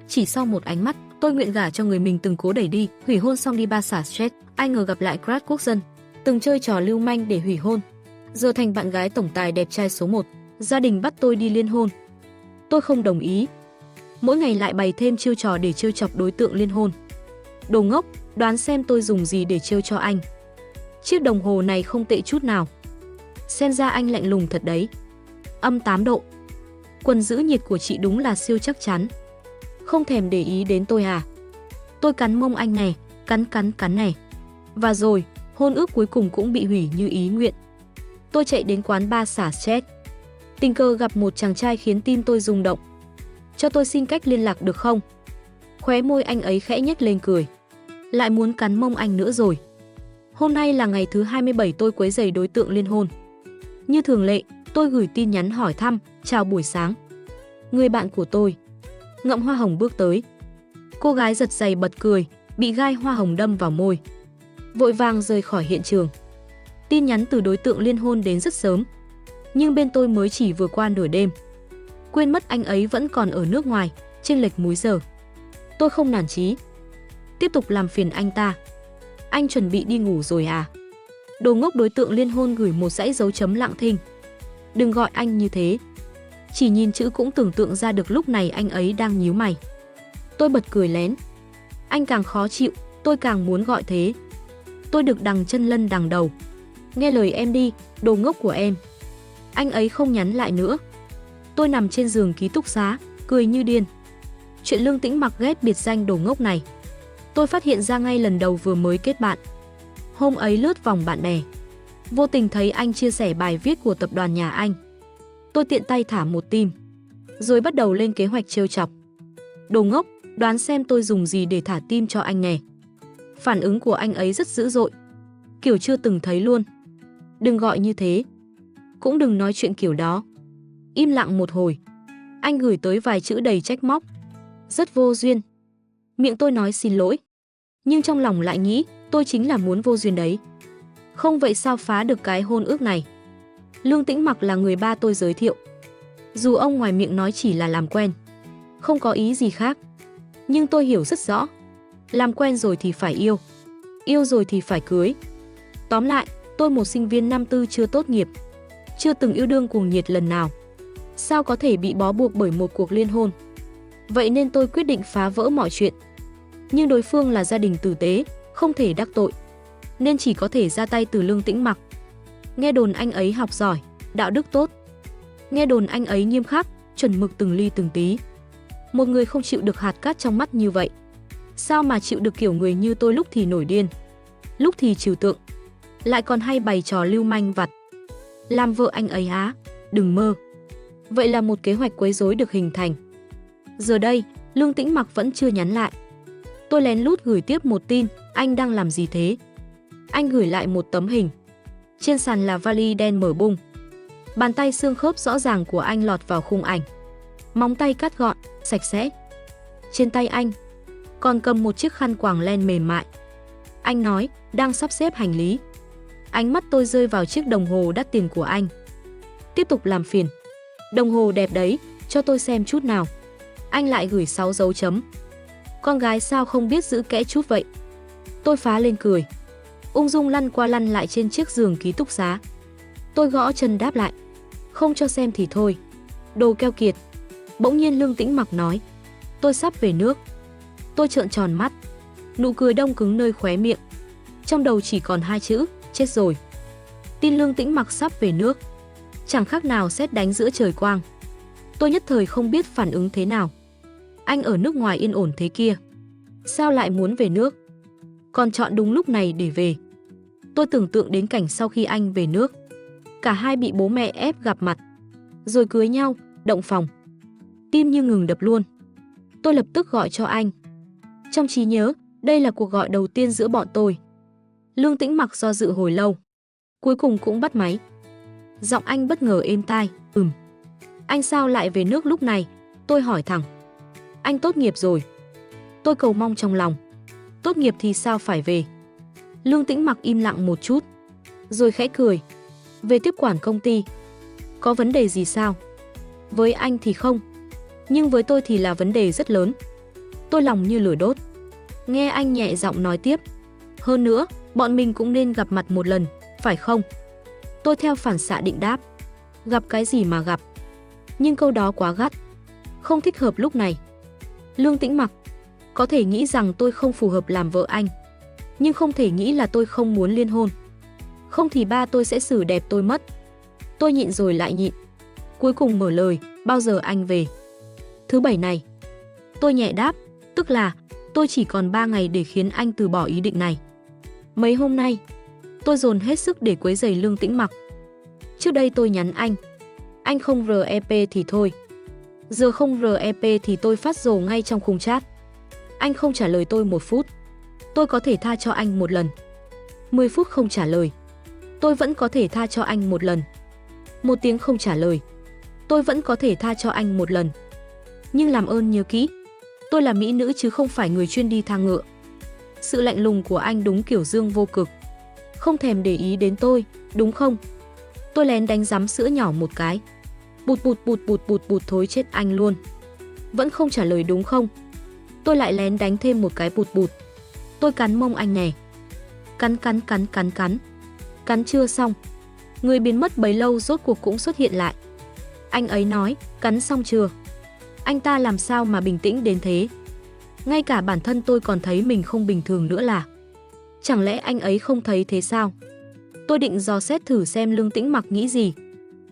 Chỉ sau một ánh mắt, tôi nguyện gả cho người mình từng cố đẩy đi, hủy hôn xong đi ba xả stress, ai ngờ gặp lại Crash quốc dân, từng chơi trò lưu manh để hủy hôn, giờ thành bạn gái tổng tài đẹp trai số 1, gia đình bắt tôi đi liên hôn. Tôi không đồng ý. Mỗi ngày lại bày thêm chiêu trò để trêu chọc đối tượng liên hôn. Đồ ngốc, đoán xem tôi dùng gì để trêu cho anh. Chiếc đồng hồ này không tệ chút nào. Xem ra anh lạnh lùng thật đấy. Âm 8 độ. Quần giữ nhiệt của chị đúng là siêu chắc chắn. Không thèm để ý đến tôi à? Tôi cắn mông anh này, cắn này. Và rồi, hôn ước cuối cùng cũng bị hủy như ý nguyện. Tôi chạy đến quán bar xả stress. Tình cờ gặp một chàng trai khiến tim tôi rung động. Cho tôi xin cách liên lạc được không? Khóe môi anh ấy khẽ nhếch lên cười. Lại muốn cắn mông anh nữa rồi. Hôm nay là ngày thứ 27 tôi quấy rầy đối tượng liên hôn. Như thường lệ, tôi gửi tin nhắn hỏi thăm, chào buổi sáng. Người bạn của tôi. Ngậm hoa hồng bước tới. Cô gái giật giày bật cười, bị gai hoa hồng đâm vào môi. Vội vàng rời khỏi hiện trường. Tin nhắn từ đối tượng liên hôn đến rất sớm. Nhưng bên tôi mới chỉ vừa qua nửa đêm. Quên mất anh ấy vẫn còn ở nước ngoài, chênh lệch múi giờ. Tôi không nản chí. Tiếp tục làm phiền anh ta. Anh chuẩn bị đi ngủ rồi à? Đồ ngốc, đối tượng liên hôn gửi một dãy dấu chấm lặng thinh. Đừng gọi anh như thế. Chỉ nhìn chữ cũng tưởng tượng ra được lúc này anh ấy đang nhíu mày. Tôi bật cười lén. Anh càng khó chịu, tôi càng muốn gọi thế. Tôi được đằng chân lân đằng đầu. Nghe lời em đi, đồ ngốc của em. Anh ấy không nhắn lại nữa. Tôi nằm trên giường ký túc xá, cười như điên. Chuyện Lương Tĩnh Mặc ghét biệt danh đồ ngốc này, tôi phát hiện ra ngay lần đầu vừa mới kết bạn. Hôm ấy lướt vòng bạn bè, vô tình thấy anh chia sẻ bài viết của tập đoàn nhà anh. Tôi tiện tay thả một tim, rồi bắt đầu lên kế hoạch trêu chọc. Đồ ngốc, đoán xem tôi dùng gì để thả tim cho anh nè. Phản ứng của anh ấy rất dữ dội, kiểu chưa từng thấy luôn. Đừng gọi như thế, cũng đừng nói chuyện kiểu đó. Im lặng một hồi, anh gửi tới vài chữ đầy trách móc. Rất vô duyên. Miệng tôi nói xin lỗi, nhưng trong lòng lại nghĩ tôi chính là muốn vô duyên đấy. Không vậy sao phá được cái hôn ước này. Lương Tĩnh Mặc là người ba tôi giới thiệu. Dù ông ngoài miệng nói chỉ là làm quen, không có ý gì khác, nhưng tôi hiểu rất rõ. Làm quen rồi thì phải yêu, yêu rồi thì phải cưới. Tóm lại, tôi một sinh viên năm tư chưa tốt nghiệp, chưa từng yêu đương cuồng nhiệt lần nào. Sao có thể bị bó buộc bởi một cuộc liên hôn? Vậy nên tôi quyết định phá vỡ mọi chuyện. Nhưng đối phương là gia đình tử tế, không thể đắc tội, nên chỉ có thể ra tay từ Lương Tĩnh Mặc. Nghe đồn anh ấy học giỏi, đạo đức tốt. Nghe đồn anh ấy nghiêm khắc, chuẩn mực từng ly từng tí. Một người không chịu được hạt cát trong mắt như vậy, sao mà chịu được kiểu người như tôi lúc thì nổi điên, lúc thì trừu tượng, lại còn hay bày trò lưu manh vặt. Làm vợ anh ấy á? Đừng mơ. Vậy là một kế hoạch quấy rối được hình thành. Giờ đây, Lương Tĩnh Mặc vẫn chưa nhắn lại. Tôi lén lút gửi tiếp một tin, anh đang làm gì thế? Anh gửi lại một tấm hình. Trên sàn là vali đen mở bung. Bàn tay xương khớp rõ ràng của anh lọt vào khung ảnh. Móng tay cắt gọn, sạch sẽ. Trên tay anh còn cầm một chiếc khăn quàng len mềm mại. Anh nói, đang sắp xếp hành lý. Ánh mắt tôi rơi vào chiếc đồng hồ đắt tiền của anh. Tiếp tục làm phiền. Đồng hồ đẹp đấy, cho tôi xem chút nào. Anh lại gửi 6 dấu chấm. Con gái sao không biết giữ kẽ chút vậy? Tôi phá lên cười, ung dung lăn qua lăn lại trên chiếc giường ký túc xá. Tôi gõ chân đáp lại. Không cho xem thì thôi. Đồ keo kiệt. Bỗng nhiên Lương Tĩnh Mặc nói. Tôi sắp về nước. Tôi trợn tròn mắt. Nụ cười đông cứng nơi khóe miệng. Trong đầu chỉ còn hai chữ, chết rồi. Tin Lương Tĩnh Mặc sắp về nước, chẳng khác nào sét đánh giữa trời quang. Tôi nhất thời không biết phản ứng thế nào. Anh ở nước ngoài yên ổn thế kia, sao lại muốn về nước? Còn chọn đúng lúc này để về. Tôi tưởng tượng đến cảnh sau khi anh về nước, cả hai bị bố mẹ ép gặp mặt, rồi cưới nhau, động phòng. Tim như ngừng đập luôn. Tôi lập tức gọi cho anh. Trong trí nhớ, đây là cuộc gọi đầu tiên giữa bọn tôi. Lương Tĩnh Mặc do dự hồi lâu, cuối cùng cũng bắt máy. Giọng anh bất ngờ êm tai. Anh sao lại về nước lúc này? Tôi hỏi thẳng. Anh tốt nghiệp rồi. Tôi cầu mong trong lòng. Tốt nghiệp thì sao phải về? Lương Tĩnh Mặc im lặng một chút, rồi khẽ cười. Về tiếp quản công ty. Có vấn đề gì sao? Với anh thì không, nhưng với tôi thì là vấn đề rất lớn. Tôi lòng như lửa đốt. Nghe anh nhẹ giọng nói tiếp. Hơn nữa, bọn mình cũng nên gặp mặt một lần, phải không? Tôi theo phản xạ định đáp. Gặp cái gì mà gặp? Nhưng câu đó quá gắt. Không thích hợp lúc này. Lương Tĩnh Mặc có thể nghĩ rằng tôi không phù hợp làm vợ anh, nhưng không thể nghĩ là tôi không muốn liên hôn. Không thì ba tôi sẽ xử đẹp tôi mất. Tôi nhịn rồi lại nhịn. Cuối cùng mở lời, bao giờ anh về? Thứ Bảy này. Tôi nhẹ đáp, tức là tôi chỉ còn 3 ngày để khiến anh từ bỏ ý định này. Mấy hôm nay, tôi dồn hết sức để quấy rầy Lương Tĩnh Mặc. Trước đây tôi nhắn anh không REP thì thôi. Giờ không REP thì tôi phát rồ ngay trong khung chat. Anh không trả lời tôi 1 phút, tôi có thể tha cho anh 1 lần. 10 phút không trả lời, tôi vẫn có thể tha cho anh 1 lần. 1 tiếng không trả lời, tôi vẫn có thể tha cho anh 1 lần. Nhưng làm ơn nhớ kỹ, tôi là mỹ nữ chứ không phải người chuyên đi thang ngựa. Sự lạnh lùng của anh đúng kiểu Dương Vô Cực. Không thèm để ý đến tôi, đúng không? Tôi lén đánh giấm sữa nhỏ một cái. Bụt bụt bụt bụt bụt bụt thối chết anh luôn. Vẫn không trả lời đúng không? Tôi lại lén đánh thêm một cái bụt bụt. Tôi cắn mông anh nè. Cắn cắn cắn cắn cắn. Cắn chưa xong, người biến mất bấy lâu rốt cuộc cũng xuất hiện lại. Anh ấy nói, cắn xong chưa? Anh ta làm sao mà bình tĩnh đến thế? Ngay cả bản thân tôi còn thấy mình không bình thường nữa là. Chẳng lẽ anh ấy không thấy thế sao? Tôi định dò xét thử xem Lương Tĩnh Mặc nghĩ gì.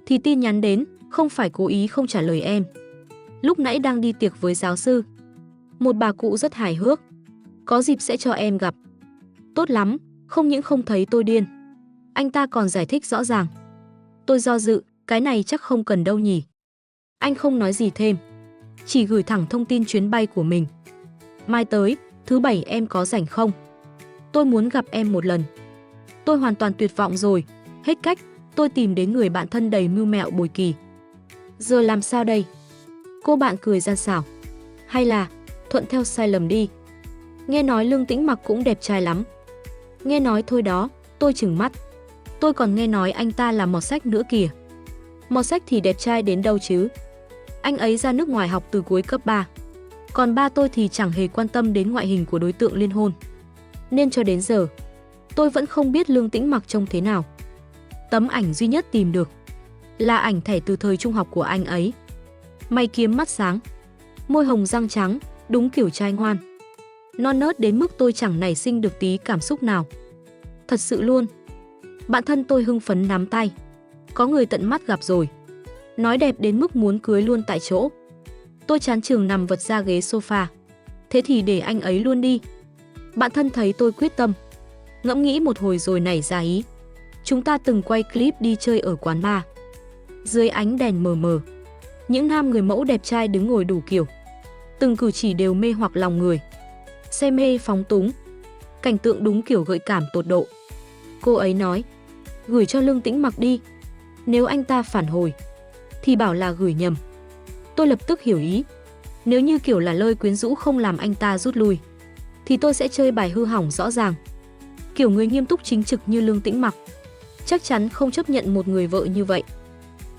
Thì tin nhắn đến, không phải cố ý không trả lời em. Lúc nãy đang đi tiệc với giáo sư. Một bà cụ rất hài hước. Có dịp sẽ cho em gặp. Tốt lắm, không những không thấy tôi điên. Anh ta còn giải thích rõ ràng. Tôi do dự, cái này chắc không cần đâu nhỉ. Anh không nói gì thêm, chỉ gửi thẳng thông tin chuyến bay của mình. Mai tới, thứ Bảy em có rảnh không? Tôi muốn gặp em một lần. Tôi hoàn toàn tuyệt vọng rồi. Hết cách, tôi tìm đến người bạn thân đầy mưu mẹo Bồi Kỳ. Giờ làm sao đây? Cô bạn cười gian xảo. Hay là thuận theo sai lầm đi. Nghe nói Lương Tĩnh Mặc cũng đẹp trai lắm. Nghe nói thôi đó, tôi trừng mắt. Tôi còn nghe nói anh ta là mọt sách nữa kìa. Mọt sách thì đẹp trai đến đâu chứ? Anh ấy ra nước ngoài học từ cuối cấp 3. Còn ba tôi thì chẳng hề quan tâm đến ngoại hình của đối tượng liên hôn. Nên cho đến giờ, tôi vẫn không biết Lương Tĩnh Mặc trông thế nào. Tấm ảnh duy nhất tìm được là ảnh thẻ từ thời trung học của anh ấy. Mày kiếm mắt sáng, môi hồng răng trắng, đúng kiểu trai ngoan. Non nớt đến mức tôi chẳng nảy sinh được tí cảm xúc nào. Thật sự luôn. Bạn thân tôi hưng phấn nắm tay. Có người tận mắt gặp rồi. Nói đẹp đến mức muốn cưới luôn tại chỗ. Tôi chán chường nằm vật ra ghế sofa. Thế thì để anh ấy luôn đi. Bạn thân thấy tôi quyết tâm, ngẫm nghĩ một hồi rồi nảy ra ý. Chúng ta từng quay clip đi chơi ở quán bar. Dưới ánh đèn mờ mờ, những nam người mẫu đẹp trai đứng ngồi đủ kiểu. Từng cử chỉ đều mê hoặc lòng người. Say mê phóng túng. Cảnh tượng đúng kiểu gợi cảm tột độ. Cô ấy nói, gửi cho Lương Tĩnh Mặc đi. Nếu anh ta phản hồi, thì bảo là gửi nhầm. Tôi lập tức hiểu ý. Nếu như kiểu là lời quyến rũ không làm anh ta rút lui, thì tôi sẽ chơi bài hư hỏng rõ ràng. Kiểu người nghiêm túc chính trực như Lương Tĩnh Mặc chắc chắn không chấp nhận một người vợ như vậy.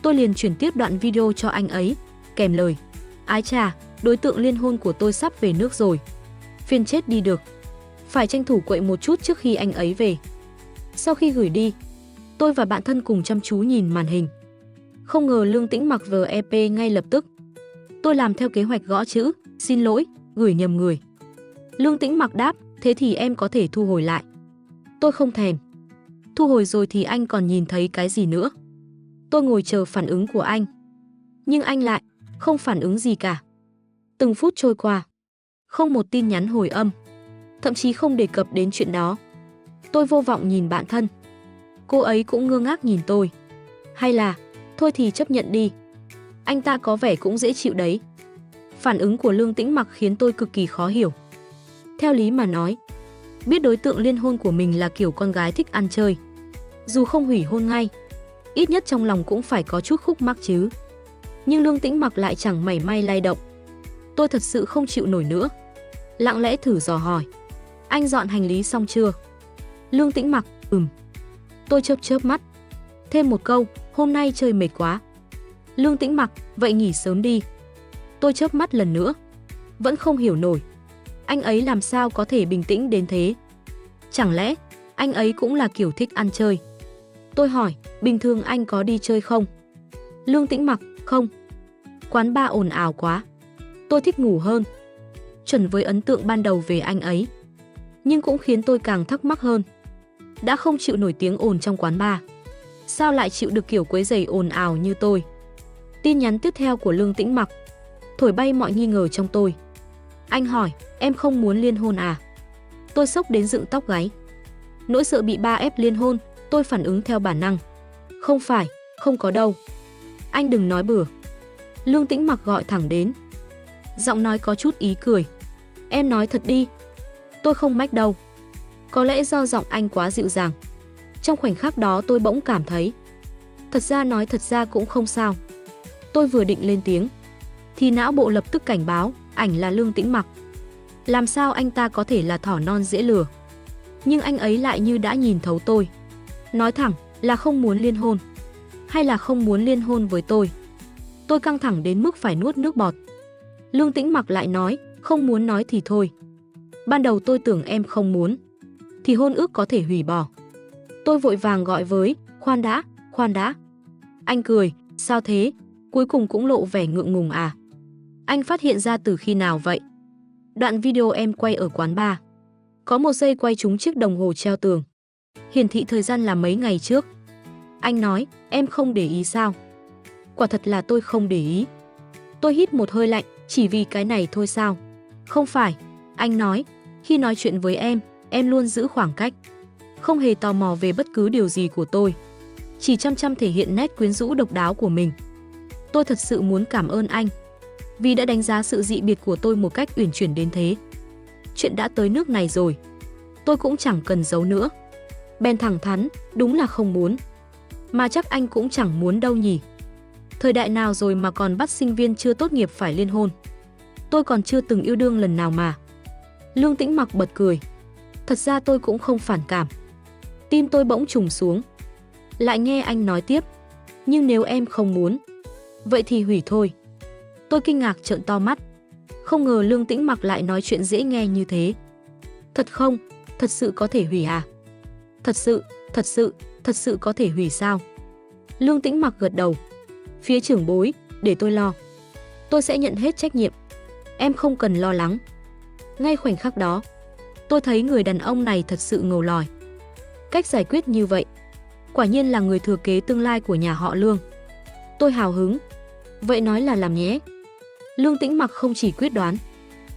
Tôi liền chuyển tiếp đoạn video cho anh ấy, kèm lời: ái chà, đối tượng liên hôn của tôi sắp về nước rồi. Phiền chết đi được. Phải tranh thủ quậy một chút trước khi anh ấy về. Sau khi gửi đi, tôi và bạn thân cùng chăm chú nhìn màn hình. Không ngờ Lương Tĩnh Mặc REP ngay lập tức. Tôi làm theo kế hoạch gõ chữ, xin lỗi, gửi nhầm người. Lương Tĩnh Mặc đáp, thế thì em có thể thu hồi lại. Tôi không thèm. Thu hồi rồi thì anh còn nhìn thấy cái gì nữa. Tôi ngồi chờ phản ứng của anh. Nhưng anh lại không phản ứng gì cả. Từng phút trôi qua, không một tin nhắn hồi âm, thậm chí không đề cập đến chuyện đó. Tôi vô vọng nhìn bạn thân. Cô ấy cũng ngơ ngác nhìn tôi. Hay là, thôi thì chấp nhận đi. Anh ta có vẻ cũng dễ chịu đấy. Phản ứng của Lương Tĩnh Mặc khiến tôi cực kỳ khó hiểu. Theo lý mà nói, biết đối tượng liên hôn của mình là kiểu con gái thích ăn chơi, dù không hủy hôn ngay, ít nhất trong lòng cũng phải có chút khúc mắc chứ. Nhưng Lương Tĩnh Mặc lại chẳng mảy may lay động. Tôi thật sự không chịu nổi nữa. Lặng lẽ thử dò hỏi, anh dọn hành lý xong chưa? Lương Tĩnh Mặc, Tôi chớp chớp mắt. Thêm một câu, hôm nay chơi mệt quá. Lương Tĩnh Mặc, vậy nghỉ sớm đi. Tôi chớp mắt lần nữa. Vẫn không hiểu nổi. Anh ấy làm sao có thể bình tĩnh đến thế? Chẳng lẽ anh ấy cũng là kiểu thích ăn chơi? Tôi hỏi, bình thường anh có đi chơi không? Lương Tĩnh Mặc, không. Quán bar ồn ào quá. Tôi thích ngủ hơn. Chuẩn với ấn tượng ban đầu về anh ấy. Nhưng cũng khiến tôi càng thắc mắc hơn. Đã không chịu nổi tiếng ồn trong quán bar, sao lại chịu được kiểu quấy rầy ồn ào như tôi? Tin nhắn tiếp theo của Lương Tĩnh Mặc thổi bay mọi nghi ngờ trong tôi. Anh hỏi, em không muốn liên hôn à? Tôi sốc đến dựng tóc gáy. Nỗi sợ bị ba ép liên hôn, tôi phản ứng theo bản năng. Không phải, không có đâu. Anh đừng nói bừa. Lương Tĩnh Mặc gọi thẳng đến. Giọng nói có chút ý cười. Em nói thật đi. Tôi không mách đâu. Có lẽ do giọng anh quá dịu dàng. Trong khoảnh khắc đó tôi bỗng cảm thấy, thật ra nói thật ra cũng không sao. Tôi vừa định lên tiếng thì não bộ lập tức cảnh báo, ảnh là Lương Tĩnh Mặc. Làm sao anh ta có thể là thỏ non dễ lừa? Nhưng anh ấy lại như đã nhìn thấu tôi. Nói thẳng là không muốn liên hôn. Hay là không muốn liên hôn với tôi? Tôi căng thẳng đến mức phải nuốt nước bọt. Lương Tĩnh Mặc lại nói, không muốn nói thì thôi. Ban đầu tôi tưởng em không muốn, thì hôn ước có thể hủy bỏ. Tôi vội vàng gọi với, khoan đã. Anh cười, sao thế? Cuối cùng cũng lộ vẻ ngượng ngùng à? Anh phát hiện ra từ khi nào vậy? Đoạn video em quay ở quán bar. Có một giây quay trúng chiếc đồng hồ treo tường. Hiển thị thời gian là mấy ngày trước. Anh nói, em không để ý sao? Quả thật là tôi không để ý. Tôi hít một hơi lạnh, chỉ vì cái này thôi sao? Không phải, anh nói, khi nói chuyện với em luôn giữ khoảng cách. Không hề tò mò về bất cứ điều gì của tôi. Chỉ chăm chăm thể hiện nét quyến rũ độc đáo của mình. Tôi thật sự muốn cảm ơn anh vì đã đánh giá sự dị biệt của tôi một cách uyển chuyển đến thế. Chuyện đã tới nước này rồi, tôi cũng chẳng cần giấu nữa. Bèn thẳng thắn, đúng là không muốn. Mà chắc anh cũng chẳng muốn đâu nhỉ. Thời đại nào rồi mà còn bắt sinh viên chưa tốt nghiệp phải liên hôn? Tôi còn chưa từng yêu đương lần nào mà. Lương Tĩnh Mặc bật cười. Thật ra tôi cũng không phản cảm. Tim tôi bỗng trùng xuống. Lại nghe anh nói tiếp, nhưng nếu em không muốn, vậy thì hủy thôi. Tôi kinh ngạc trợn to mắt. Không ngờ Lương Tĩnh Mặc lại nói chuyện dễ nghe như thế. Thật không? Thật sự có thể hủy à? Thật sự có thể hủy sao? Lương Tĩnh Mặc gật đầu. Phía trưởng bối, để tôi lo. Tôi sẽ nhận hết trách nhiệm. Em không cần lo lắng. Ngay khoảnh khắc đó, tôi thấy người đàn ông này thật sự ngầu lòi. Cách giải quyết như vậy, quả nhiên là người thừa kế tương lai của nhà họ Lương. Tôi hào hứng. Vậy nói là làm nhé. Lương Tĩnh Mặc không chỉ quyết đoán,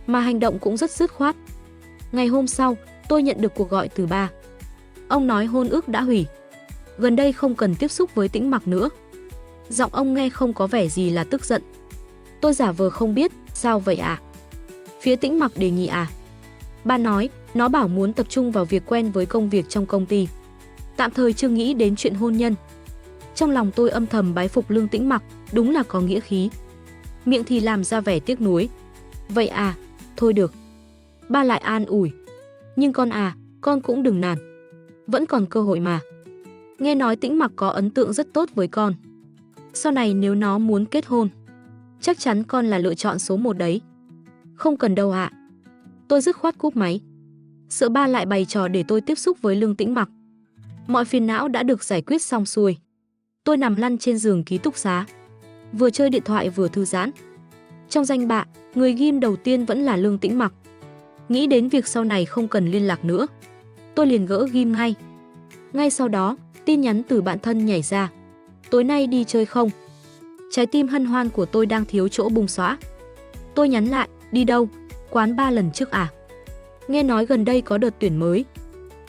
mà hành động cũng rất dứt khoát. Ngày hôm sau, tôi nhận được cuộc gọi từ ba. Ông nói hôn ước đã hủy. Gần đây không cần tiếp xúc với Tĩnh Mặc nữa. Giọng ông nghe không có vẻ gì là tức giận. Tôi giả vờ không biết, sao vậy ạ? Phía Tĩnh Mặc đề nghị à? Ba nói, nó bảo muốn tập trung vào việc quen với công việc trong công ty. Tạm thời chưa nghĩ đến chuyện hôn nhân. Trong lòng tôi âm thầm bái phục Lương Tĩnh Mặc, đúng là có nghĩa khí. Miệng thì làm ra vẻ tiếc nuối. Vậy à, thôi được. Ba lại an ủi. Nhưng con à, con cũng đừng nản. Vẫn còn cơ hội mà. Nghe nói Tĩnh Mặc có ấn tượng rất tốt với con. Sau này nếu nó muốn kết hôn, chắc chắn con là lựa chọn số 1 đấy. Không cần đâu ạ. Tôi dứt khoát cúp máy. Sợ ba lại bày trò để tôi tiếp xúc với Lương Tĩnh Mặc. Mọi phiền não đã được giải quyết xong xuôi. Tôi nằm lăn trên giường ký túc xá, vừa chơi điện thoại vừa thư giãn. Trong danh bạ, người ghim đầu tiên vẫn là Lương Tĩnh Mặc. Nghĩ đến việc sau này không cần liên lạc nữa, tôi liền gỡ ghim ngay. Ngay sau đó, tin nhắn từ bạn thân nhảy ra. Tối nay đi chơi không? Trái tim hân hoan của tôi đang thiếu chỗ bung xõa. Tôi nhắn lại, đi đâu? Quán bar lần trước à? Nghe nói gần đây có đợt tuyển mới.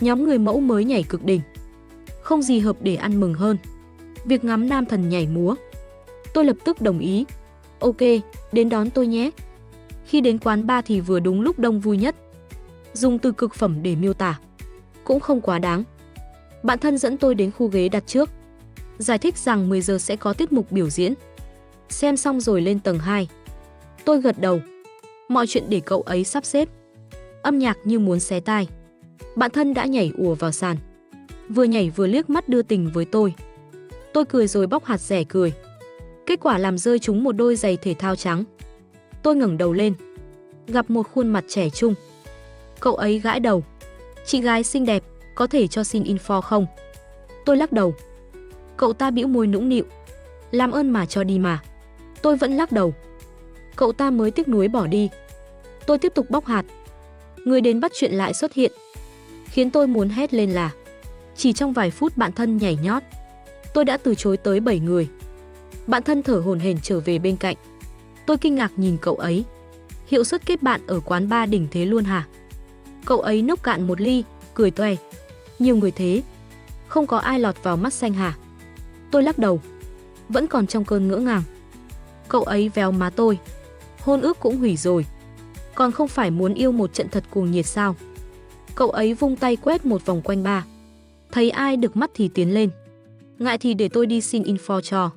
Nhóm người mẫu mới nhảy cực đỉnh. Không gì hợp để ăn mừng hơn việc ngắm nam thần nhảy múa. Tôi lập tức đồng ý. Ok, đến đón tôi nhé. Khi đến quán bar thì vừa đúng lúc đông vui nhất. Dùng từ cực phẩm để miêu tả cũng không quá đáng. Bạn thân dẫn tôi đến khu ghế đặt trước, giải thích rằng 10 giờ sẽ có tiết mục biểu diễn. Xem xong rồi lên tầng 2. Tôi gật đầu. Mọi chuyện để cậu ấy sắp xếp. Âm nhạc như muốn xé tai. Bạn thân đã nhảy ùa vào sàn, vừa nhảy vừa liếc mắt đưa tình với tôi. Tôi cười rồi bóc hạt rẻ cười. Kết quả làm rơi trúng một đôi giày thể thao trắng. Tôi ngẩng đầu lên, gặp một khuôn mặt trẻ trung. Cậu ấy gãi đầu. Chị gái xinh đẹp, có thể cho xin info không? Tôi lắc đầu. Cậu ta bĩu môi nũng nịu. Làm ơn mà cho đi mà. Tôi vẫn lắc đầu. Cậu ta mới tiếc nuối bỏ đi. Tôi tiếp tục bóc hạt. Người đến bắt chuyện lại xuất hiện, khiến tôi muốn hét lên là. Chỉ trong vài phút bạn thân nhảy nhót, tôi đã từ chối tới 7 người. Bạn thân thở hổn hển trở về bên cạnh. Tôi kinh ngạc nhìn cậu ấy. Hiệu suất kết bạn ở quán bar đỉnh thế luôn hả? Cậu ấy nốc cạn một ly, cười toe. Nhiều người thế, không có ai lọt vào mắt xanh hả? Tôi lắc đầu, vẫn còn trong cơn ngỡ ngàng. Cậu ấy véo má tôi. Hôn ước cũng hủy rồi, còn không phải muốn yêu một trận thật cuồng nhiệt sao? Cậu ấy vung tay quét một vòng quanh bar. Thấy ai được mắt thì tiến lên. Ngại thì để tôi đi xin info cho.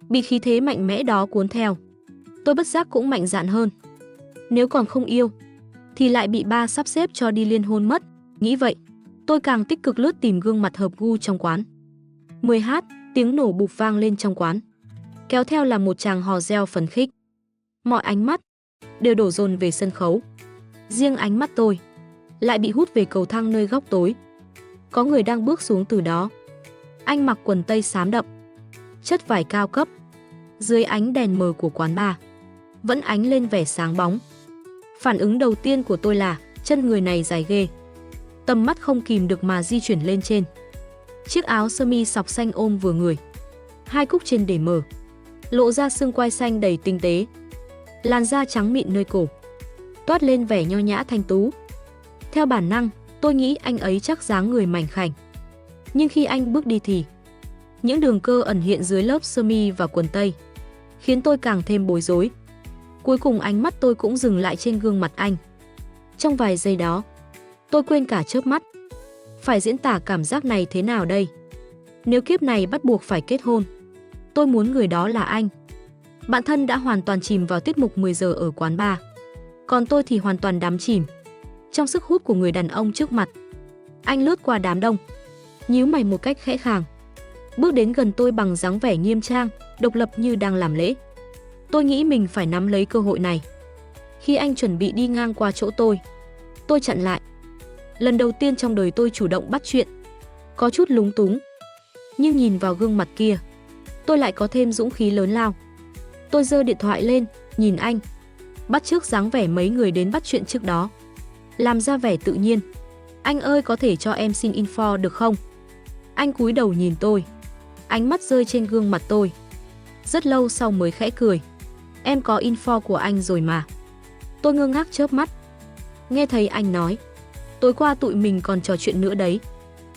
Bị khí thế mạnh mẽ đó cuốn theo, tôi bất giác cũng mạnh dạn hơn. Nếu còn không yêu, thì lại bị ba sắp xếp cho đi liên hôn mất. Nghĩ vậy, tôi càng tích cực lướt tìm gương mặt hợp gu trong quán. 10h, tiếng nổ bụp vang lên trong quán. Kéo theo là một tràng hò reo phấn khích. Mọi ánh mắt đều đổ dồn về sân khấu. Riêng ánh mắt tôi lại bị hút về cầu thang nơi góc tối. Có người đang bước xuống từ đó. Anh mặc quần tây xám đậm, chất vải cao cấp. Dưới ánh đèn mờ của quán bar, vẫn ánh lên vẻ sáng bóng. Phản ứng đầu tiên của tôi là chân người này dài ghê. Tầm mắt không kìm được mà di chuyển lên trên. Chiếc áo sơ mi sọc xanh ôm vừa người, hai cúc trên để mở, lộ ra xương quai xanh đầy tinh tế. Làn da trắng mịn nơi cổ, toát lên vẻ nho nhã thanh tú. Theo bản năng, tôi nghĩ anh ấy chắc dáng người mảnh khảnh. Nhưng khi anh bước đi thì những đường cơ ẩn hiện dưới lớp sơ mi và quần tây khiến tôi càng thêm bối rối. Cuối cùng ánh mắt tôi cũng dừng lại trên gương mặt anh. Trong vài giây đó, tôi quên cả chớp mắt. Phải diễn tả cảm giác này thế nào đây? Nếu kiếp này bắt buộc phải kết hôn, tôi muốn người đó là anh. Bạn thân đã hoàn toàn chìm vào tiết mục 10 giờ ở quán bar. Còn tôi thì hoàn toàn đắm chìm trong sức hút của người đàn ông trước mặt. Anh lướt qua đám đông, nhíu mày một cách khẽ khàng, bước đến gần tôi bằng dáng vẻ nghiêm trang, độc lập như đang làm lễ. Tôi nghĩ mình phải nắm lấy cơ hội này. Khi anh chuẩn bị đi ngang qua chỗ tôi chặn lại. Lần đầu tiên trong đời tôi chủ động bắt chuyện. Có chút lúng túng, nhưng nhìn vào gương mặt kia, tôi lại có thêm dũng khí lớn lao. Tôi giơ điện thoại lên, nhìn anh, bắt chước dáng vẻ mấy người đến bắt chuyện trước đó, làm ra vẻ tự nhiên. Anh ơi, có thể cho em xin info được không? Anh cúi đầu nhìn tôi, ánh mắt rơi trên gương mặt tôi. Rất lâu sau mới khẽ cười. Em có info của anh rồi mà. Tôi ngơ ngác chớp mắt. Nghe thấy anh nói, tối qua tụi mình còn trò chuyện nữa đấy.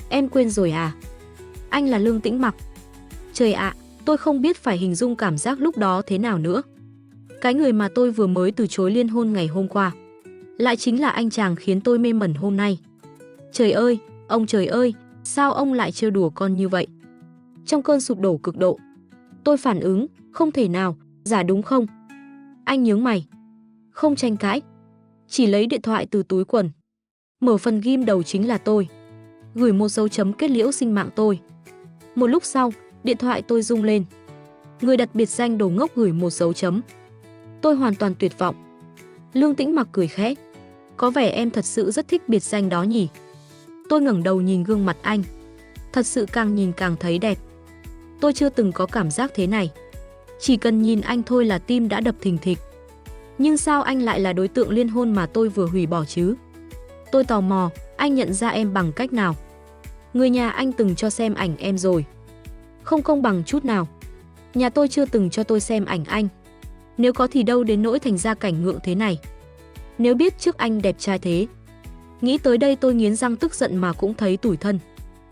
Em quên rồi à? Anh là Lương Tĩnh Mặc. Trời ạ, tôi không biết phải hình dung cảm giác lúc đó thế nào nữa. Cái người mà tôi vừa mới từ chối liên hôn ngày hôm qua, lại chính là anh chàng khiến tôi mê mẩn hôm nay. Trời ơi, ông trời ơi, sao ông lại trêu đùa con như vậy? Trong cơn sụp đổ cực độ, tôi phản ứng, không thể nào, giả đúng không? Anh nhướng mày, không tranh cãi, chỉ lấy điện thoại từ túi quần, mở phần ghim đầu chính là tôi, gửi một dấu chấm kết liễu sinh mạng tôi. Một lúc sau, điện thoại tôi rung lên. Người đặt biệt danh đồ ngốc gửi một dấu chấm. Tôi hoàn toàn tuyệt vọng. Lương Tĩnh Mặc cười khẽ. Có vẻ em thật sự rất thích biệt danh đó nhỉ? Tôi ngẩng đầu nhìn gương mặt anh. Thật sự càng nhìn càng thấy đẹp. Tôi chưa từng có cảm giác thế này. Chỉ cần nhìn anh thôi là tim đã đập thình thịch. Nhưng sao anh lại là đối tượng liên hôn mà tôi vừa hủy bỏ chứ? Tôi tò mò, anh nhận ra em bằng cách nào? Người nhà anh từng cho xem ảnh em rồi. Không công bằng chút nào. Nhà tôi chưa từng cho tôi xem ảnh anh. Nếu có thì đâu đến nỗi thành ra cảnh ngượng thế này. Nếu biết trước anh đẹp trai thế. Nghĩ tới đây tôi nghiến răng tức giận mà cũng thấy tủi thân.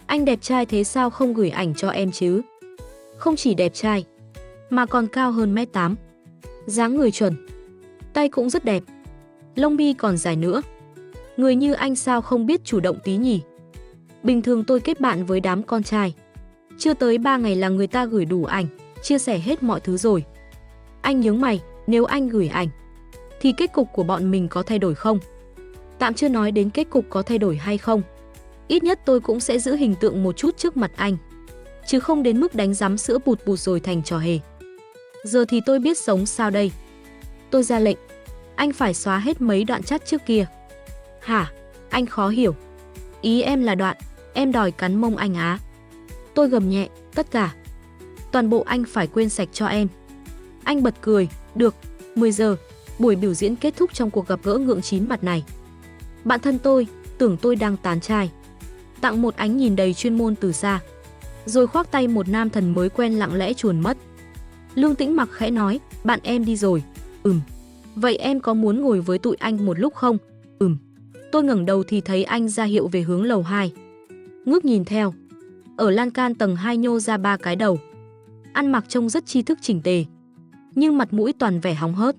Anh đẹp trai thế sao không gửi ảnh cho em chứ? Không chỉ đẹp trai, mà còn cao hơn 1m8. Dáng người chuẩn. Tay cũng rất đẹp. Lông mi còn dài nữa. Người như anh sao không biết chủ động tí nhỉ? Bình thường tôi kết bạn với đám con trai, chưa tới 3 ngày là người ta gửi đủ ảnh, chia sẻ hết mọi thứ rồi. Anh nhướng mày, nếu anh gửi ảnh, thì kết cục của bọn mình có thay đổi không? Tạm chưa nói đến kết cục có thay đổi hay không. Ít nhất tôi cũng sẽ giữ hình tượng một chút trước mặt anh, chứ không đến mức đánh rắm sữa bụt bụt rồi thành trò hề. Giờ thì tôi biết sống sao đây. Tôi ra lệnh, anh phải xóa hết mấy đoạn chat trước kia. Hả? Anh khó hiểu. Ý em là Đoạn, em đòi cắn mông anh á. Tôi gầm nhẹ, tất cả. Toàn bộ anh phải quên sạch cho em. Anh bật cười, được, 10 giờ, buổi biểu diễn kết thúc trong cuộc gặp gỡ ngượng chín mặt này. Bạn thân tôi, tưởng tôi đang tán trai. Tặng một ánh nhìn đầy chuyên môn từ xa. Rồi khoác tay một nam thần mới quen lặng lẽ chuồn mất. Lương Tĩnh Mặc khẽ nói, bạn em đi rồi. Vậy em có muốn ngồi với tụi anh một lúc không? Tôi ngẩng đầu thì thấy anh ra hiệu về hướng lầu 2. Ngước nhìn theo. Ở lan can tầng 2 nhô ra 3 cái đầu. Ăn mặc trông rất tri thức chỉnh tề. Nhưng mặt mũi toàn vẻ hóng hớt.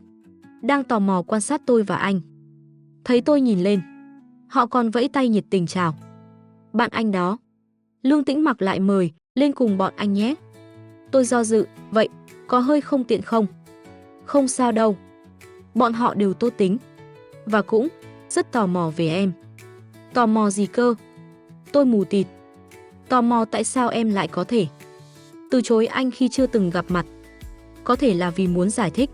Đang tò mò quan sát tôi và anh. Thấy tôi nhìn lên. Họ còn vẫy tay nhiệt tình chào. Bạn anh đó. Lương Tĩnh Mặc lại mời, lên cùng bọn anh nhé. Tôi do dự, vậy, có hơi không tiện không? Không sao đâu. Bọn họ đều tốt tính. Và cũng rất tò mò về em. Tò mò gì cơ? Tôi mù tịt. Tò mò tại sao em lại có thể từ chối anh khi chưa từng gặp mặt. Có thể là vì muốn giải thích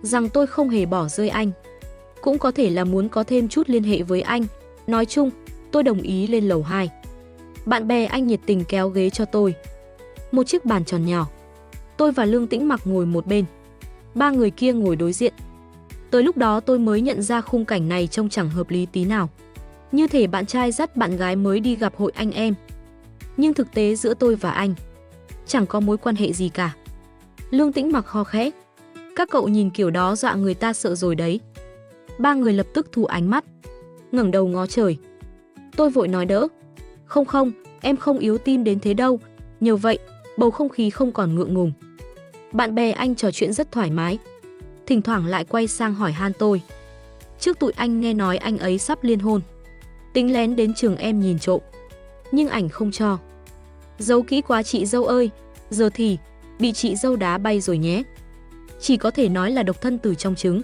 rằng tôi không hề bỏ rơi anh. Cũng có thể là muốn có thêm chút liên hệ với anh. Nói chung, tôi đồng ý lên lầu 2. Bạn bè anh nhiệt tình kéo ghế cho tôi. Một chiếc bàn tròn nhỏ. Tôi và Lương Tĩnh Mặc ngồi một bên. 3 người kia ngồi đối diện. Tới lúc đó tôi mới nhận ra khung cảnh này trông chẳng hợp lý tí nào. Như thể bạn trai dắt bạn gái mới đi gặp hội anh em. Nhưng thực tế giữa tôi và anh chẳng có mối quan hệ gì cả. Lương Tĩnh Mặc ho khẽ. Các cậu nhìn kiểu đó dọa người ta sợ rồi đấy. 3 người lập tức thu ánh mắt, ngẩng đầu ngó trời. Tôi vội nói đỡ. Không, em không yếu tim đến thế đâu. Nhờ vậy, bầu không khí không còn ngượng ngùng. Bạn bè anh trò chuyện rất thoải mái. Thỉnh thoảng lại quay sang hỏi han tôi. Trước tụi anh nghe nói anh ấy sắp liên hôn. Tính lén đến trường em nhìn trộm. Nhưng ảnh không cho. Giấu kỹ quá chị dâu ơi. Giờ thì bị chị dâu đá bay rồi nhé. Chỉ có thể nói là độc thân từ trong trứng.